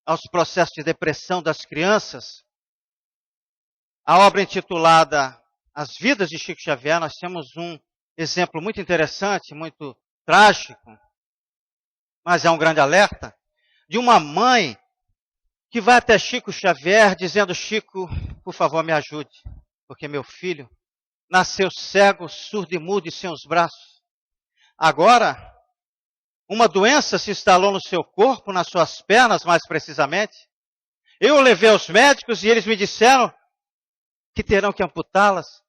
aos processos de depressão das crianças, a obra intitulada As Vidas de Chico Xavier, nós temos um exemplo muito interessante, muito trágico, mas é um grande alerta, de uma mãe que vai até Chico Xavier dizendo: Chico, por favor, me ajude, porque meu filho nasceu cego, surdo e mudo e sem os braços. Agora, uma doença se instalou no seu corpo, nas suas pernas, mais precisamente. Eu o levei aos médicos e eles me disseram que terão que amputá-las.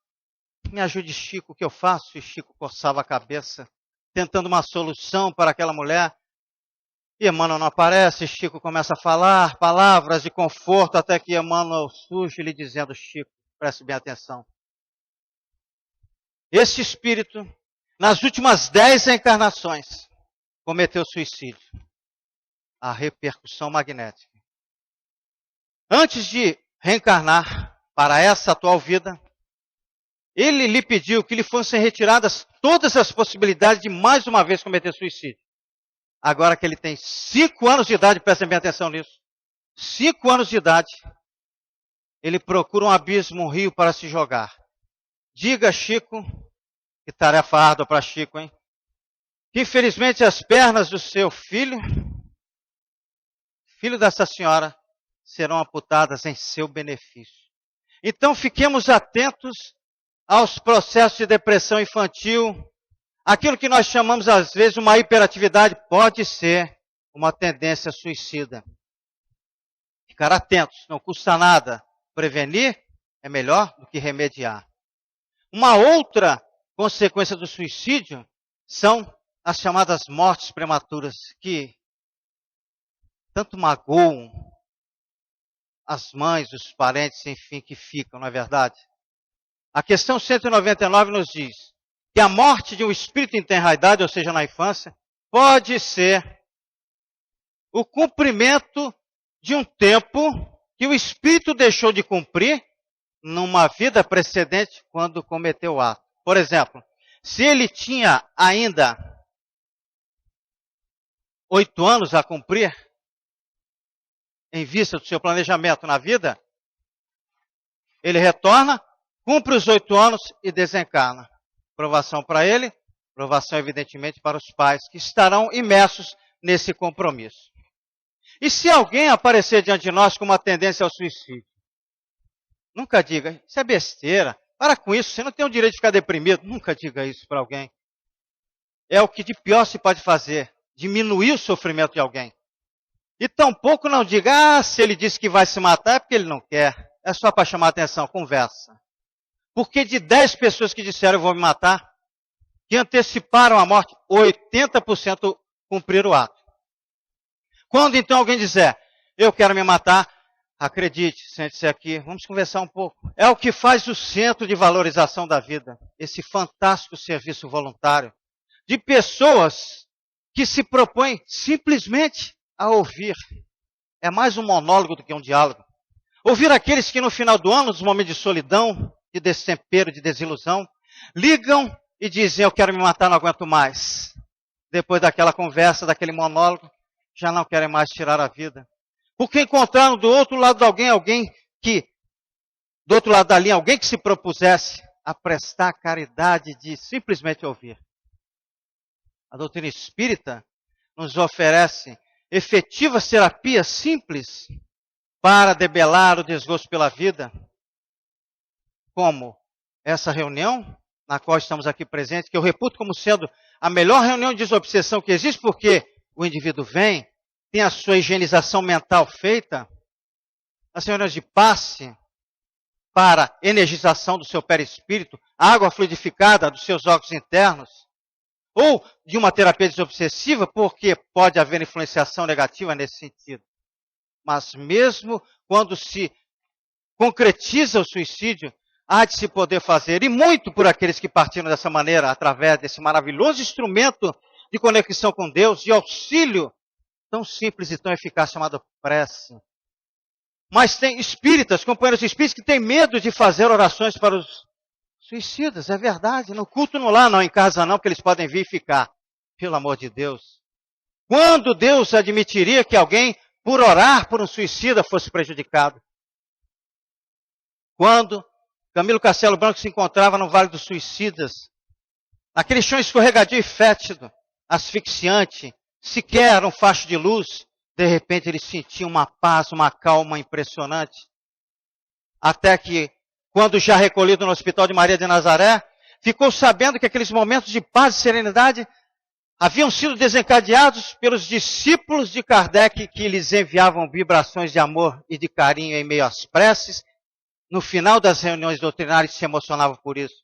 Me ajude, Chico, o que eu faço? E Chico coçava a cabeça, tentando uma solução para aquela mulher. E Emmanuel não aparece, Chico começa a falar palavras de conforto, até que Emmanuel surge lhe dizendo: Chico, preste bem atenção. Esse espírito, nas últimas 10 encarnações, cometeu suicídio. A repercussão magnética. Antes de reencarnar para essa atual vida, ele lhe pediu que lhe fossem retiradas todas as possibilidades de mais uma vez cometer suicídio. Agora que ele tem 5 anos de idade, prestem bem atenção nisso. 5 anos de idade, ele procura um abismo, um rio para se jogar. Diga, Chico, que tarefa árdua para Chico, hein? Que infelizmente as pernas do seu filho dessa senhora, serão amputadas em seu benefício. Então fiquemos atentos aos processos de depressão infantil. Aquilo que nós chamamos às vezes uma hiperatividade pode ser uma tendência suicida. Ficar atentos, não custa nada. Prevenir é melhor do que remediar. Uma outra consequência do suicídio são as chamadas mortes prematuras, que tanto magoam as mães, os parentes, enfim, que ficam, não é verdade? A questão 199 nos diz que a morte de um espírito em tenra idade, ou seja, na infância, pode ser o cumprimento de um tempo que o espírito deixou de cumprir numa vida precedente quando cometeu o ato. Por exemplo, se ele tinha ainda 8 anos a cumprir, em vista do seu planejamento na vida, ele retorna, cumpre os 8 anos e desencarna. Provação para ele, provação evidentemente para os pais que estarão imersos nesse compromisso. E se alguém aparecer diante de nós com uma tendência ao suicídio, nunca diga: isso é besteira, para com isso, você não tem o direito de ficar deprimido. Nunca diga isso para alguém. É o que de pior se pode fazer, diminuir o sofrimento de alguém. E tampouco não diga: se ele disse que vai se matar é porque ele não quer. É só para chamar a atenção, conversa. Porque de 10 pessoas que disseram eu vou me matar, que anteciparam a morte, 80% cumpriram o ato. Quando então alguém disser: eu quero me matar, acredite, sente-se aqui, vamos conversar um pouco. É o que faz o Centro de Valorização da Vida, esse fantástico serviço voluntário, de pessoas que se propõem simplesmente a ouvir. É mais um monólogo do que um diálogo. Ouvir aqueles que no final do ano, nos momentos de solidão, de destempero, de desilusão, ligam e dizem: eu quero me matar, não aguento mais. Depois daquela conversa, daquele monólogo, já não querem mais tirar a vida. Porque encontraram do outro lado de alguém que, do outro lado da linha, alguém que se propusesse a prestar caridade de simplesmente ouvir. A doutrina espírita nos oferece efetivas terapias simples para debelar o desgosto pela vida, como essa reunião na qual estamos aqui presentes, que eu reputo como sendo a melhor reunião de desobsessão que existe, porque o indivíduo vem, tem a sua higienização mental feita, as reuniões de passe para energização do seu perispírito, água fluidificada dos seus órgãos internos, ou de uma terapia desobsessiva, porque pode haver influenciação negativa nesse sentido. Mas mesmo quando se concretiza o suicídio, há de se poder fazer, e muito por aqueles que partiram dessa maneira, através desse maravilhoso instrumento de conexão com Deus, de auxílio tão simples e tão eficaz chamado prece. Mas tem espíritas, companheiros espíritas, que têm medo de fazer orações para os suicidas, é verdade. No culto não lá, não, em casa não, porque eles podem vir e ficar. Pelo amor de Deus. Quando Deus admitiria que alguém, por orar por um suicida, fosse prejudicado? Quando Camilo Castelo Branco se encontrava no Vale dos Suicidas, naquele chão escorregadio e fétido, asfixiante, sequer um facho de luz, De repente ele sentia uma paz, uma calma impressionante. Até que, quando já recolhido no Hospital de Maria de Nazaré, ficou sabendo que aqueles momentos de paz e serenidade haviam sido desencadeados pelos discípulos de Kardec, que lhes enviavam vibrações de amor e de carinho em meio às preces. No final das reuniões doutrinárias se emocionava por isso.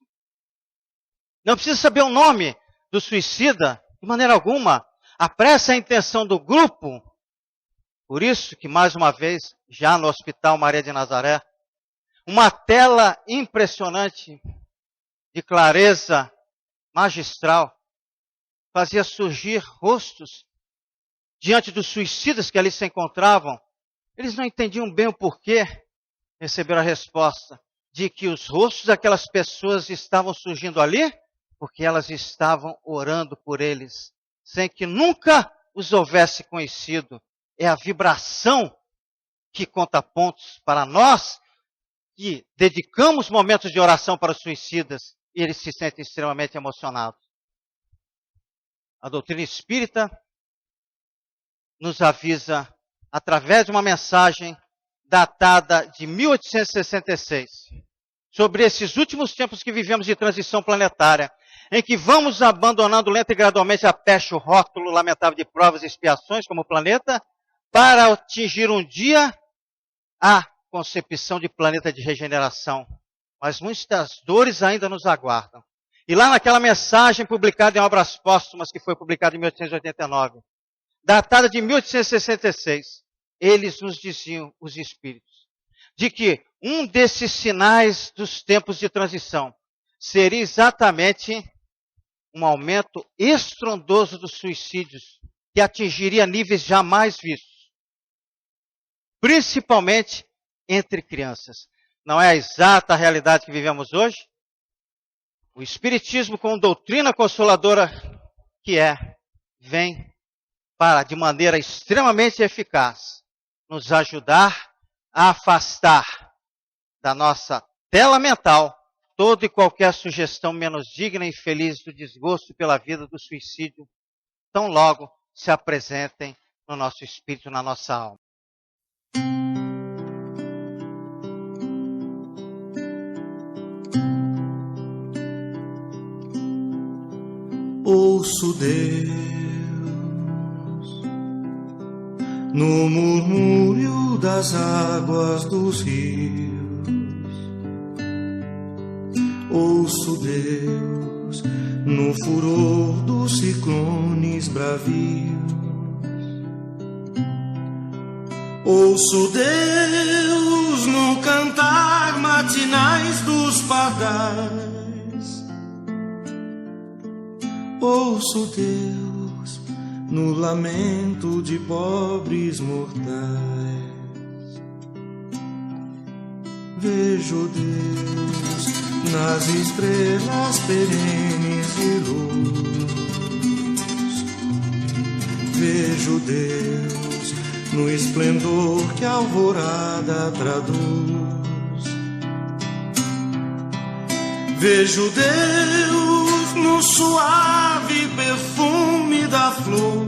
Não precisa saber o nome do suicida, de maneira alguma. A prece é a intenção do grupo. Por isso que, mais uma vez, já no Hospital Maria de Nazaré, uma tela impressionante de clareza magistral fazia surgir rostos diante dos suicidas que ali se encontravam. Eles não entendiam bem o porquê. Receberam a resposta de que os rostos daquelas pessoas estavam surgindo ali porque elas estavam orando por eles, sem que nunca os houvesse conhecido. É a vibração que conta pontos para nós, que dedicamos momentos de oração para os suicidas, e eles se sentem extremamente emocionados. A doutrina espírita nos avisa, através de uma mensagem datada de 1866, sobre esses últimos tempos que vivemos de transição planetária, em que vamos abandonando lenta e gradualmente a peste, o rótulo lamentável de provas e expiações como planeta, para atingir um dia a concepção de planeta de regeneração. Mas muitas dores ainda nos aguardam. E lá naquela mensagem publicada em Obras Póstumas, que foi publicada em 1889, datada de 1866, eles nos diziam, os espíritos, de que um desses sinais dos tempos de transição seria exatamente um aumento estrondoso dos suicídios, que atingiria níveis jamais vistos, principalmente entre crianças. Não é a exata realidade que vivemos hoje? O Espiritismo, com doutrina consoladora que vem para, de maneira extremamente eficaz, nos ajudar a afastar da nossa tela mental toda e qualquer sugestão menos digna e infeliz do desgosto pela vida, do suicídio, tão logo se apresentem no nosso espírito, na nossa alma. Ouço Deus no murmúrio das águas dos rios. Ouço Deus no furor dos ciclones bravios. Ouço Deus no cantar matinais dos pardais. Ouço Deus no lamento de pobres mortais. Vejo Deus nas estrelas perenes de luz. Vejo Deus no esplendor que a alvorada traduz. Vejo Deus no suave perfume da flor.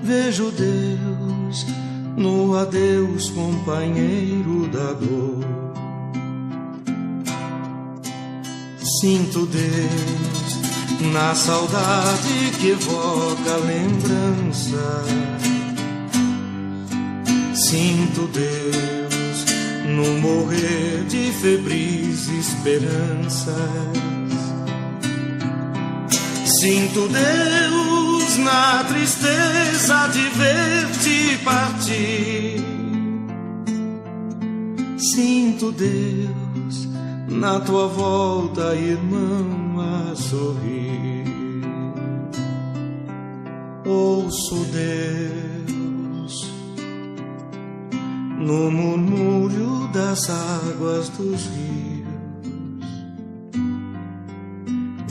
Vejo Deus no adeus, companheiro da dor. Sinto Deus na saudade que evoca a lembrança. Sinto Deus no morrer de febris esperanças. Sinto Deus na tristeza de ver-te partir. Sinto Deus na tua volta, irmão, a sorrir. Ouço Deus no murmúrio das águas dos rios.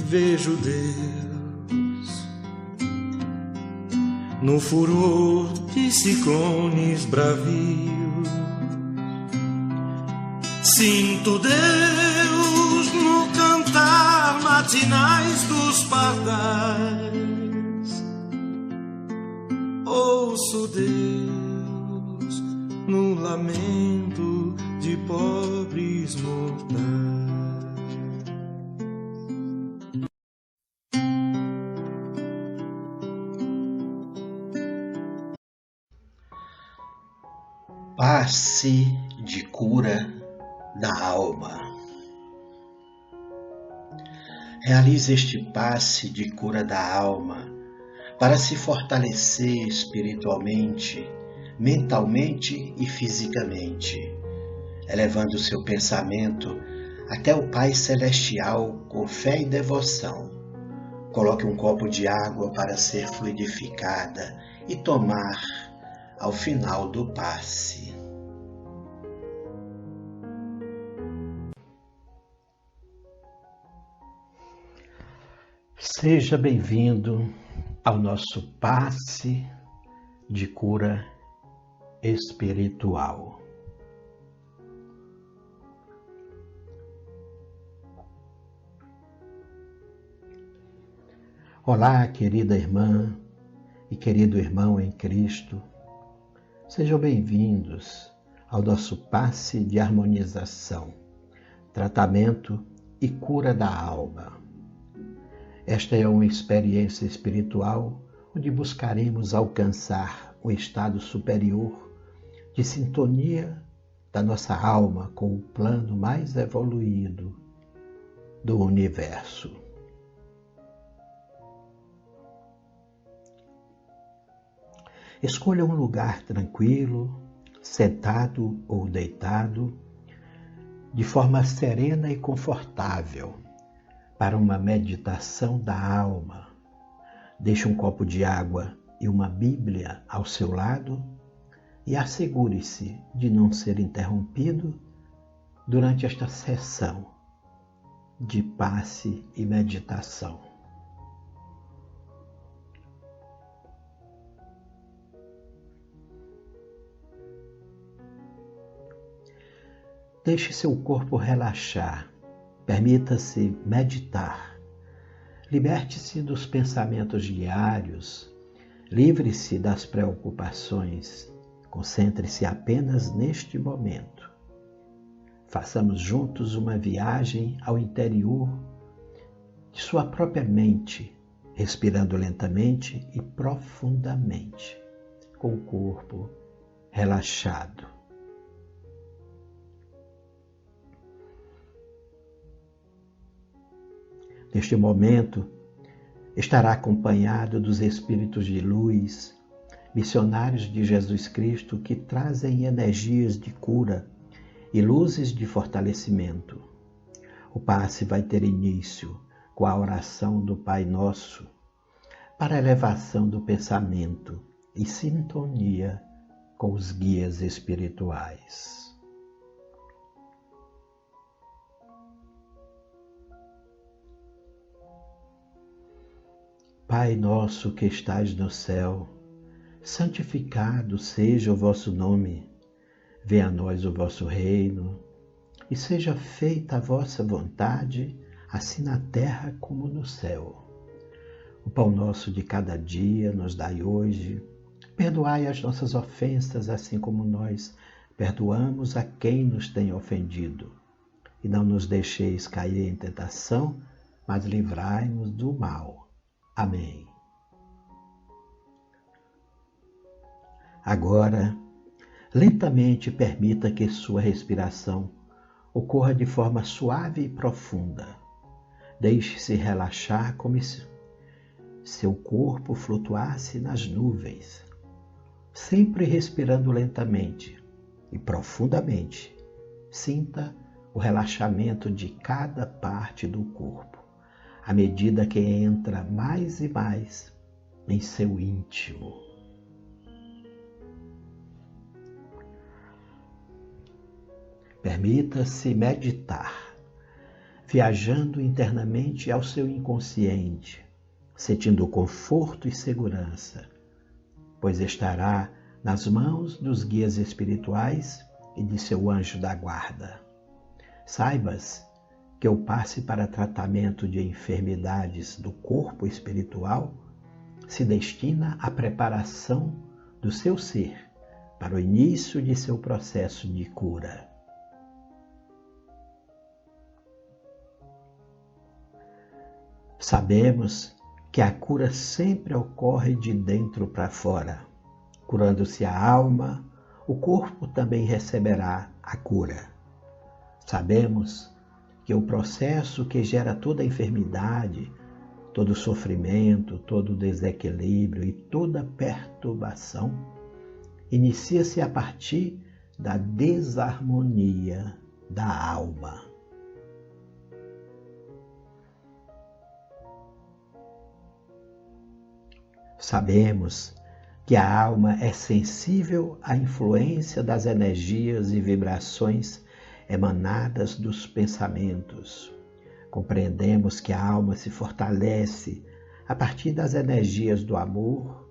Vejo Deus no furor de ciclones bravios. Sinto Deus no cantar matinais dos pardais. ouço Deus no lamento de pobres mortais. Passe de cura da alma. Realize este passe de cura da alma para se fortalecer espiritualmente, mentalmente e fisicamente, elevando seu pensamento até o Pai Celestial com fé e devoção. Coloque um copo de água para ser fluidificada e tomar ao final do passe. Seja bem-vindo ao nosso passe de cura espiritual. Olá, querida irmã e querido irmão em Cristo. Sejam bem-vindos ao nosso passe de harmonização, tratamento e cura da alma. Esta é uma experiência espiritual onde buscaremos alcançar um estado superior de sintonia da nossa alma com o plano mais evoluído do universo. Escolha um lugar tranquilo, sentado ou deitado, de forma serena e confortável, para uma meditação da alma. Deixe um copo de água e uma Bíblia ao seu lado e assegure-se de não ser interrompido durante esta sessão de passe e meditação. Deixe seu corpo relaxar, permita-se meditar, liberte-se dos pensamentos diários, livre-se das preocupações, concentre-se apenas neste momento. Façamos juntos uma viagem ao interior de sua própria mente, respirando lentamente e profundamente, com o corpo relaxado. Neste momento, estará acompanhado dos espíritos de luz, missionários de Jesus Cristo que trazem energias de cura e luzes de fortalecimento. O passe vai ter início com a oração do Pai Nosso para a elevação do pensamento e sintonia com os guias espirituais. Pai nosso que estais no céu, santificado seja o vosso nome. Venha a nós o vosso reino, e seja feita a vossa vontade, assim na terra como no céu. O pão nosso de cada dia nos dai hoje. Perdoai as nossas ofensas, assim como nós perdoamos a quem nos tem ofendido. E não nos deixeis cair em tentação, mas livrai-nos do mal. Amém. Agora, lentamente permita que sua respiração ocorra de forma suave e profunda. Deixe-se relaxar como se seu corpo flutuasse nas nuvens, sempre respirando lentamente e profundamente. Sinta o relaxamento de cada parte do corpo, à medida que entra mais e mais em seu íntimo. Permita-se meditar, viajando internamente ao seu inconsciente, sentindo conforto e segurança, pois estará nas mãos dos guias espirituais e de seu anjo da guarda. Saibas que o passe para tratamento de enfermidades do corpo espiritual se destina à preparação do seu ser para o início de seu processo de cura. Sabemos que a cura sempre ocorre de dentro para fora. Curando-se a alma, o corpo também receberá a cura. Sabemos que o processo que gera toda a enfermidade, todo o sofrimento, todo o desequilíbrio e toda perturbação inicia-se a partir da desarmonia da alma. Sabemos que a alma é sensível à influência das energias e vibrações emanadas dos pensamentos. Compreendemos que a alma se fortalece a partir das energias do amor,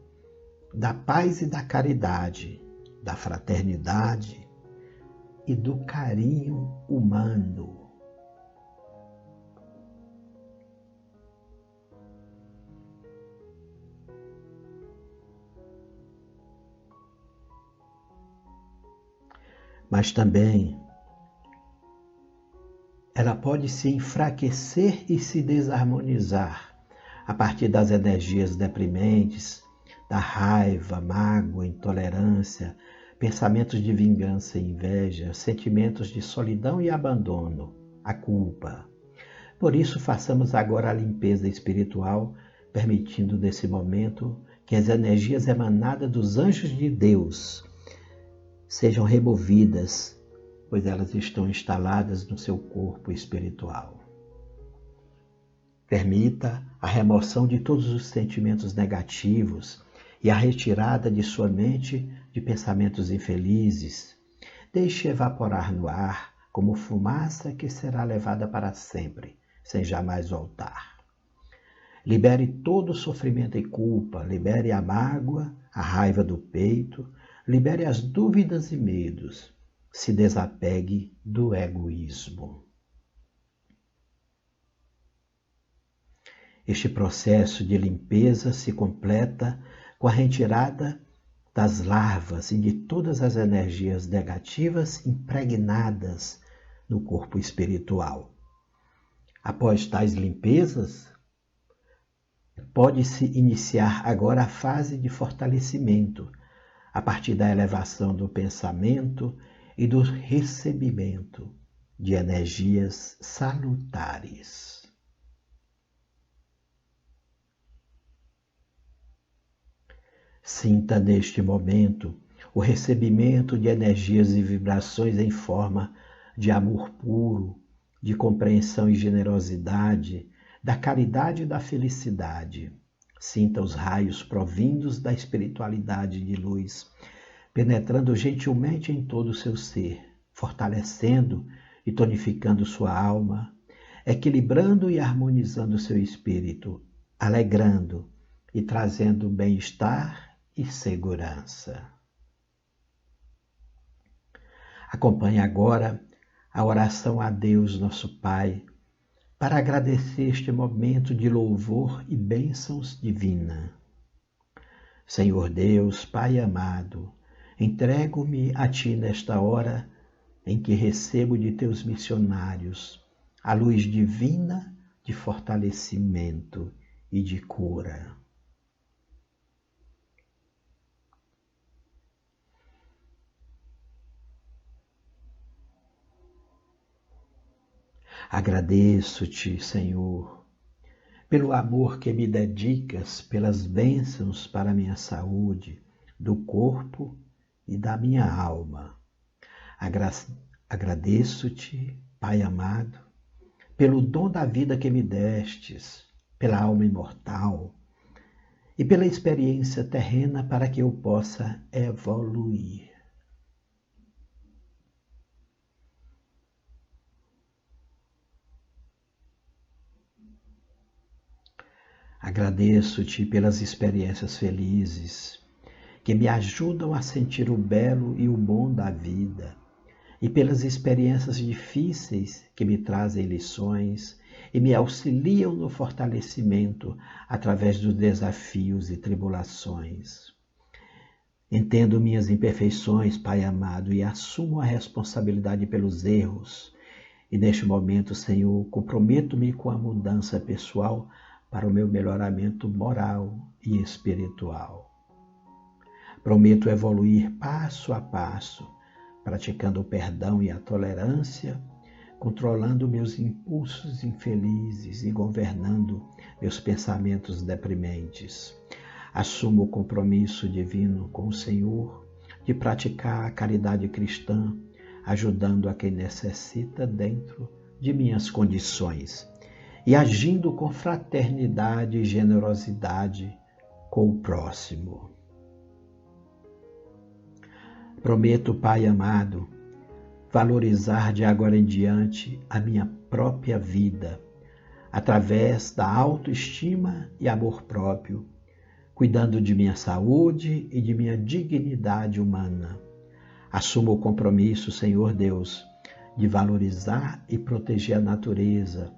da paz e da caridade, da fraternidade e do carinho humano. Mas também ela pode se enfraquecer e se desarmonizar a partir das energias deprimentes, da raiva, mágoa, intolerância, pensamentos de vingança e inveja, sentimentos de solidão e abandono, a culpa. Por isso, façamos agora a limpeza espiritual, permitindo nesse momento que as energias emanadas dos anjos de Deus sejam removidas, pois elas estão instaladas no seu corpo espiritual. Permita a remoção de todos os sentimentos negativos e a retirada de sua mente de pensamentos infelizes. Deixe evaporar no ar como fumaça que será levada para sempre, sem jamais voltar. Libere todo o sofrimento e culpa, libere a mágoa, a raiva do peito, libere as dúvidas e medos, se desapegue do egoísmo. Este processo de limpeza se completa com a retirada das larvas e de todas as energias negativas impregnadas no corpo espiritual. Após tais limpezas, pode-se iniciar agora a fase de fortalecimento, a partir da elevação do pensamento e do recebimento de energias salutares. Sinta neste momento o recebimento de energias e vibrações em forma de amor puro, de compreensão e generosidade, da caridade e da felicidade. Sinta os raios provindos da espiritualidade de luz, penetrando gentilmente em todo o seu ser, fortalecendo e tonificando sua alma, equilibrando e harmonizando seu espírito, alegrando e trazendo bem-estar e segurança. Acompanhe agora a oração a Deus, nosso Pai, para agradecer este momento de louvor e bênçãos divina. Senhor Deus, Pai amado, entrego-me a Ti nesta hora em que recebo de Teus missionários a luz divina de fortalecimento e de cura. Agradeço-te, Senhor, pelo amor que me dedicas, pelas bênçãos para a minha saúde, do corpo e da minha alma. Agradeço-te, Pai amado, pelo dom da vida que me destes, pela alma imortal e pela experiência terrena para que eu possa evoluir. Agradeço-te pelas experiências felizes que me ajudam a sentir o belo e o bom da vida, e pelas experiências difíceis que me trazem lições e me auxiliam no fortalecimento através dos desafios e tribulações. Entendo minhas imperfeições, Pai amado, e assumo a responsabilidade pelos erros. E neste momento, Senhor, comprometo-me com a mudança pessoal para o meu melhoramento moral e espiritual. Prometo evoluir passo a passo, praticando o perdão e a tolerância, controlando meus impulsos infelizes e governando meus pensamentos deprimentes. Assumo o compromisso divino com o Senhor de praticar a caridade cristã, ajudando a quem necessita dentro de minhas condições e agindo com fraternidade e generosidade com o próximo. Prometo, Pai amado, valorizar de agora em diante a minha própria vida, através da autoestima e amor próprio, cuidando de minha saúde e de minha dignidade humana. Assumo o compromisso, Senhor Deus, de valorizar e proteger a natureza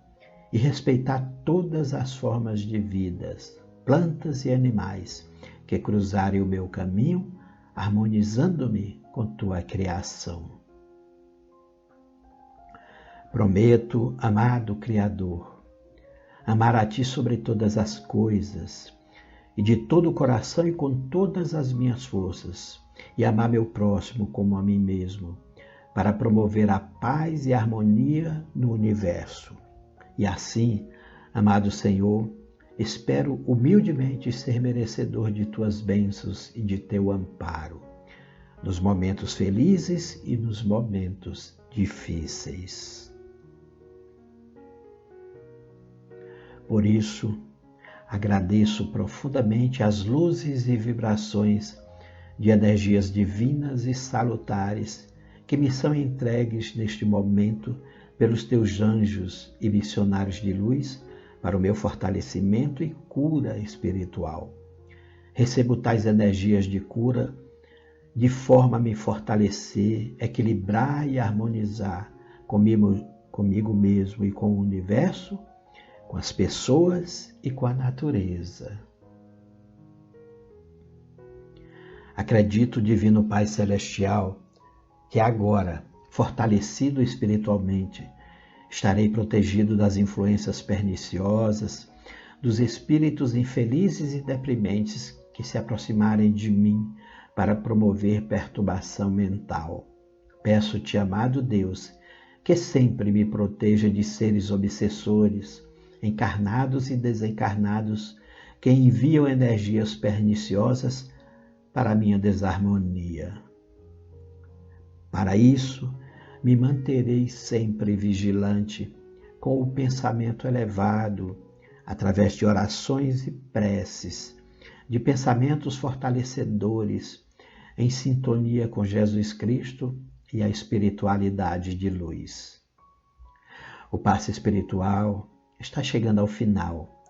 e respeitar todas as formas de vidas, plantas e animais que cruzarem o meu caminho, harmonizando-me com tua criação. Prometo, amado Criador, amar a Ti sobre todas as coisas, e de todo o coração e com todas as minhas forças, e amar meu próximo como a mim mesmo, para promover a paz e a harmonia no universo. E assim, amado Senhor, espero humildemente ser merecedor de Tuas bênçãos e de Teu amparo, nos momentos felizes e nos momentos difíceis. Por isso, agradeço profundamente as luzes e vibrações de energias divinas e salutares que me são entregues neste momento pelos Teus anjos e missionários de luz para o meu fortalecimento e cura espiritual. Recebo tais energias de cura de forma a me fortalecer, equilibrar e harmonizar comigo mesmo e com o universo, com as pessoas e com a natureza. Acredito, Divino Pai Celestial, que agora, fortalecido espiritualmente, estarei protegido das influências perniciosas, dos espíritos infelizes e deprimentes que se aproximarem de mim para promover perturbação mental. Peço-te, amado Deus, que sempre me proteja de seres obsessores, encarnados e desencarnados, que enviam energias perniciosas para a minha desarmonia. Para isso, me manterei sempre vigilante, com o pensamento elevado, através de orações e preces, de pensamentos fortalecedores, em sintonia com Jesus Cristo e a espiritualidade de luz. O passe espiritual está chegando ao final.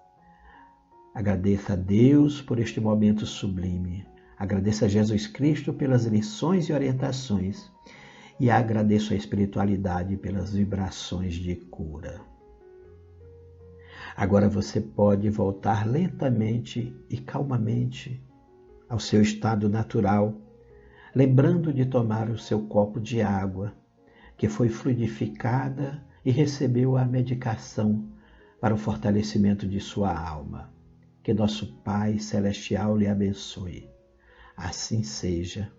Agradeça a Deus por este momento sublime. Agradeça a Jesus Cristo pelas lições e orientações. E agradeço a espiritualidade pelas vibrações de cura. Agora você pode voltar lentamente e calmamente ao seu estado natural, lembrando de tomar o seu copo de água, que foi fluidificada e recebeu a medicação para o fortalecimento de sua alma. Que nosso Pai Celestial lhe abençoe. Assim seja.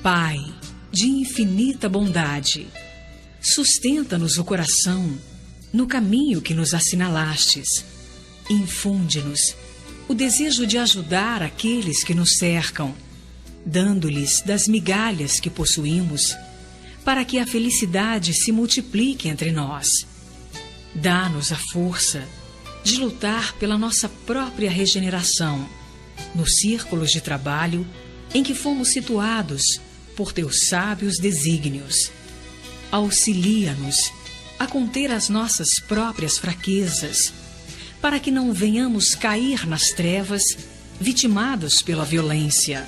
Pai, de infinita bondade, sustenta-nos o coração no caminho que nos assinalastes. Infunde-nos o desejo de ajudar aqueles que nos cercam, dando-lhes das migalhas que possuímos, para que a felicidade se multiplique entre nós. Dá-nos a força de lutar pela nossa própria regeneração, nos círculos de trabalho em que fomos situados por teus sábios desígnios. Auxilia-nos a conter as nossas próprias fraquezas, para que não venhamos cair nas trevas, vitimados pela violência.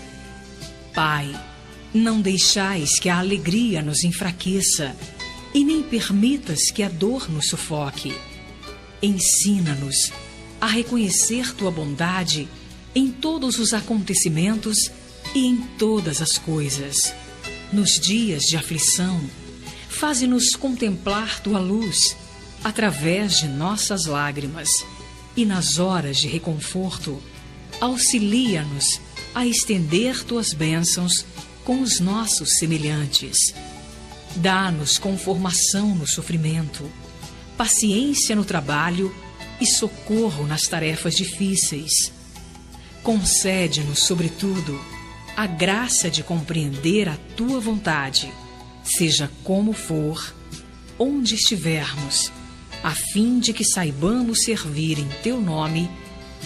Pai, não deixais que a alegria nos enfraqueça, e nem permitas que a dor nos sufoque. Ensina-nos a reconhecer tua bondade em todos os acontecimentos e em todas as coisas. Nos dias de aflição, faze-nos contemplar tua luz através de nossas lágrimas, e nas horas de reconforto, auxilia-nos a estender tuas bênçãos com os nossos semelhantes. Dá-nos conformação no sofrimento, paciência no trabalho e socorro nas tarefas difíceis. Concede-nos, sobretudo, a graça de compreender a tua vontade, seja como for, onde estivermos, a fim de que saibamos servir em teu nome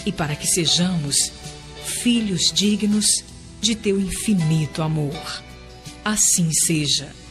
e para que sejamos filhos dignos de teu infinito amor. Assim seja.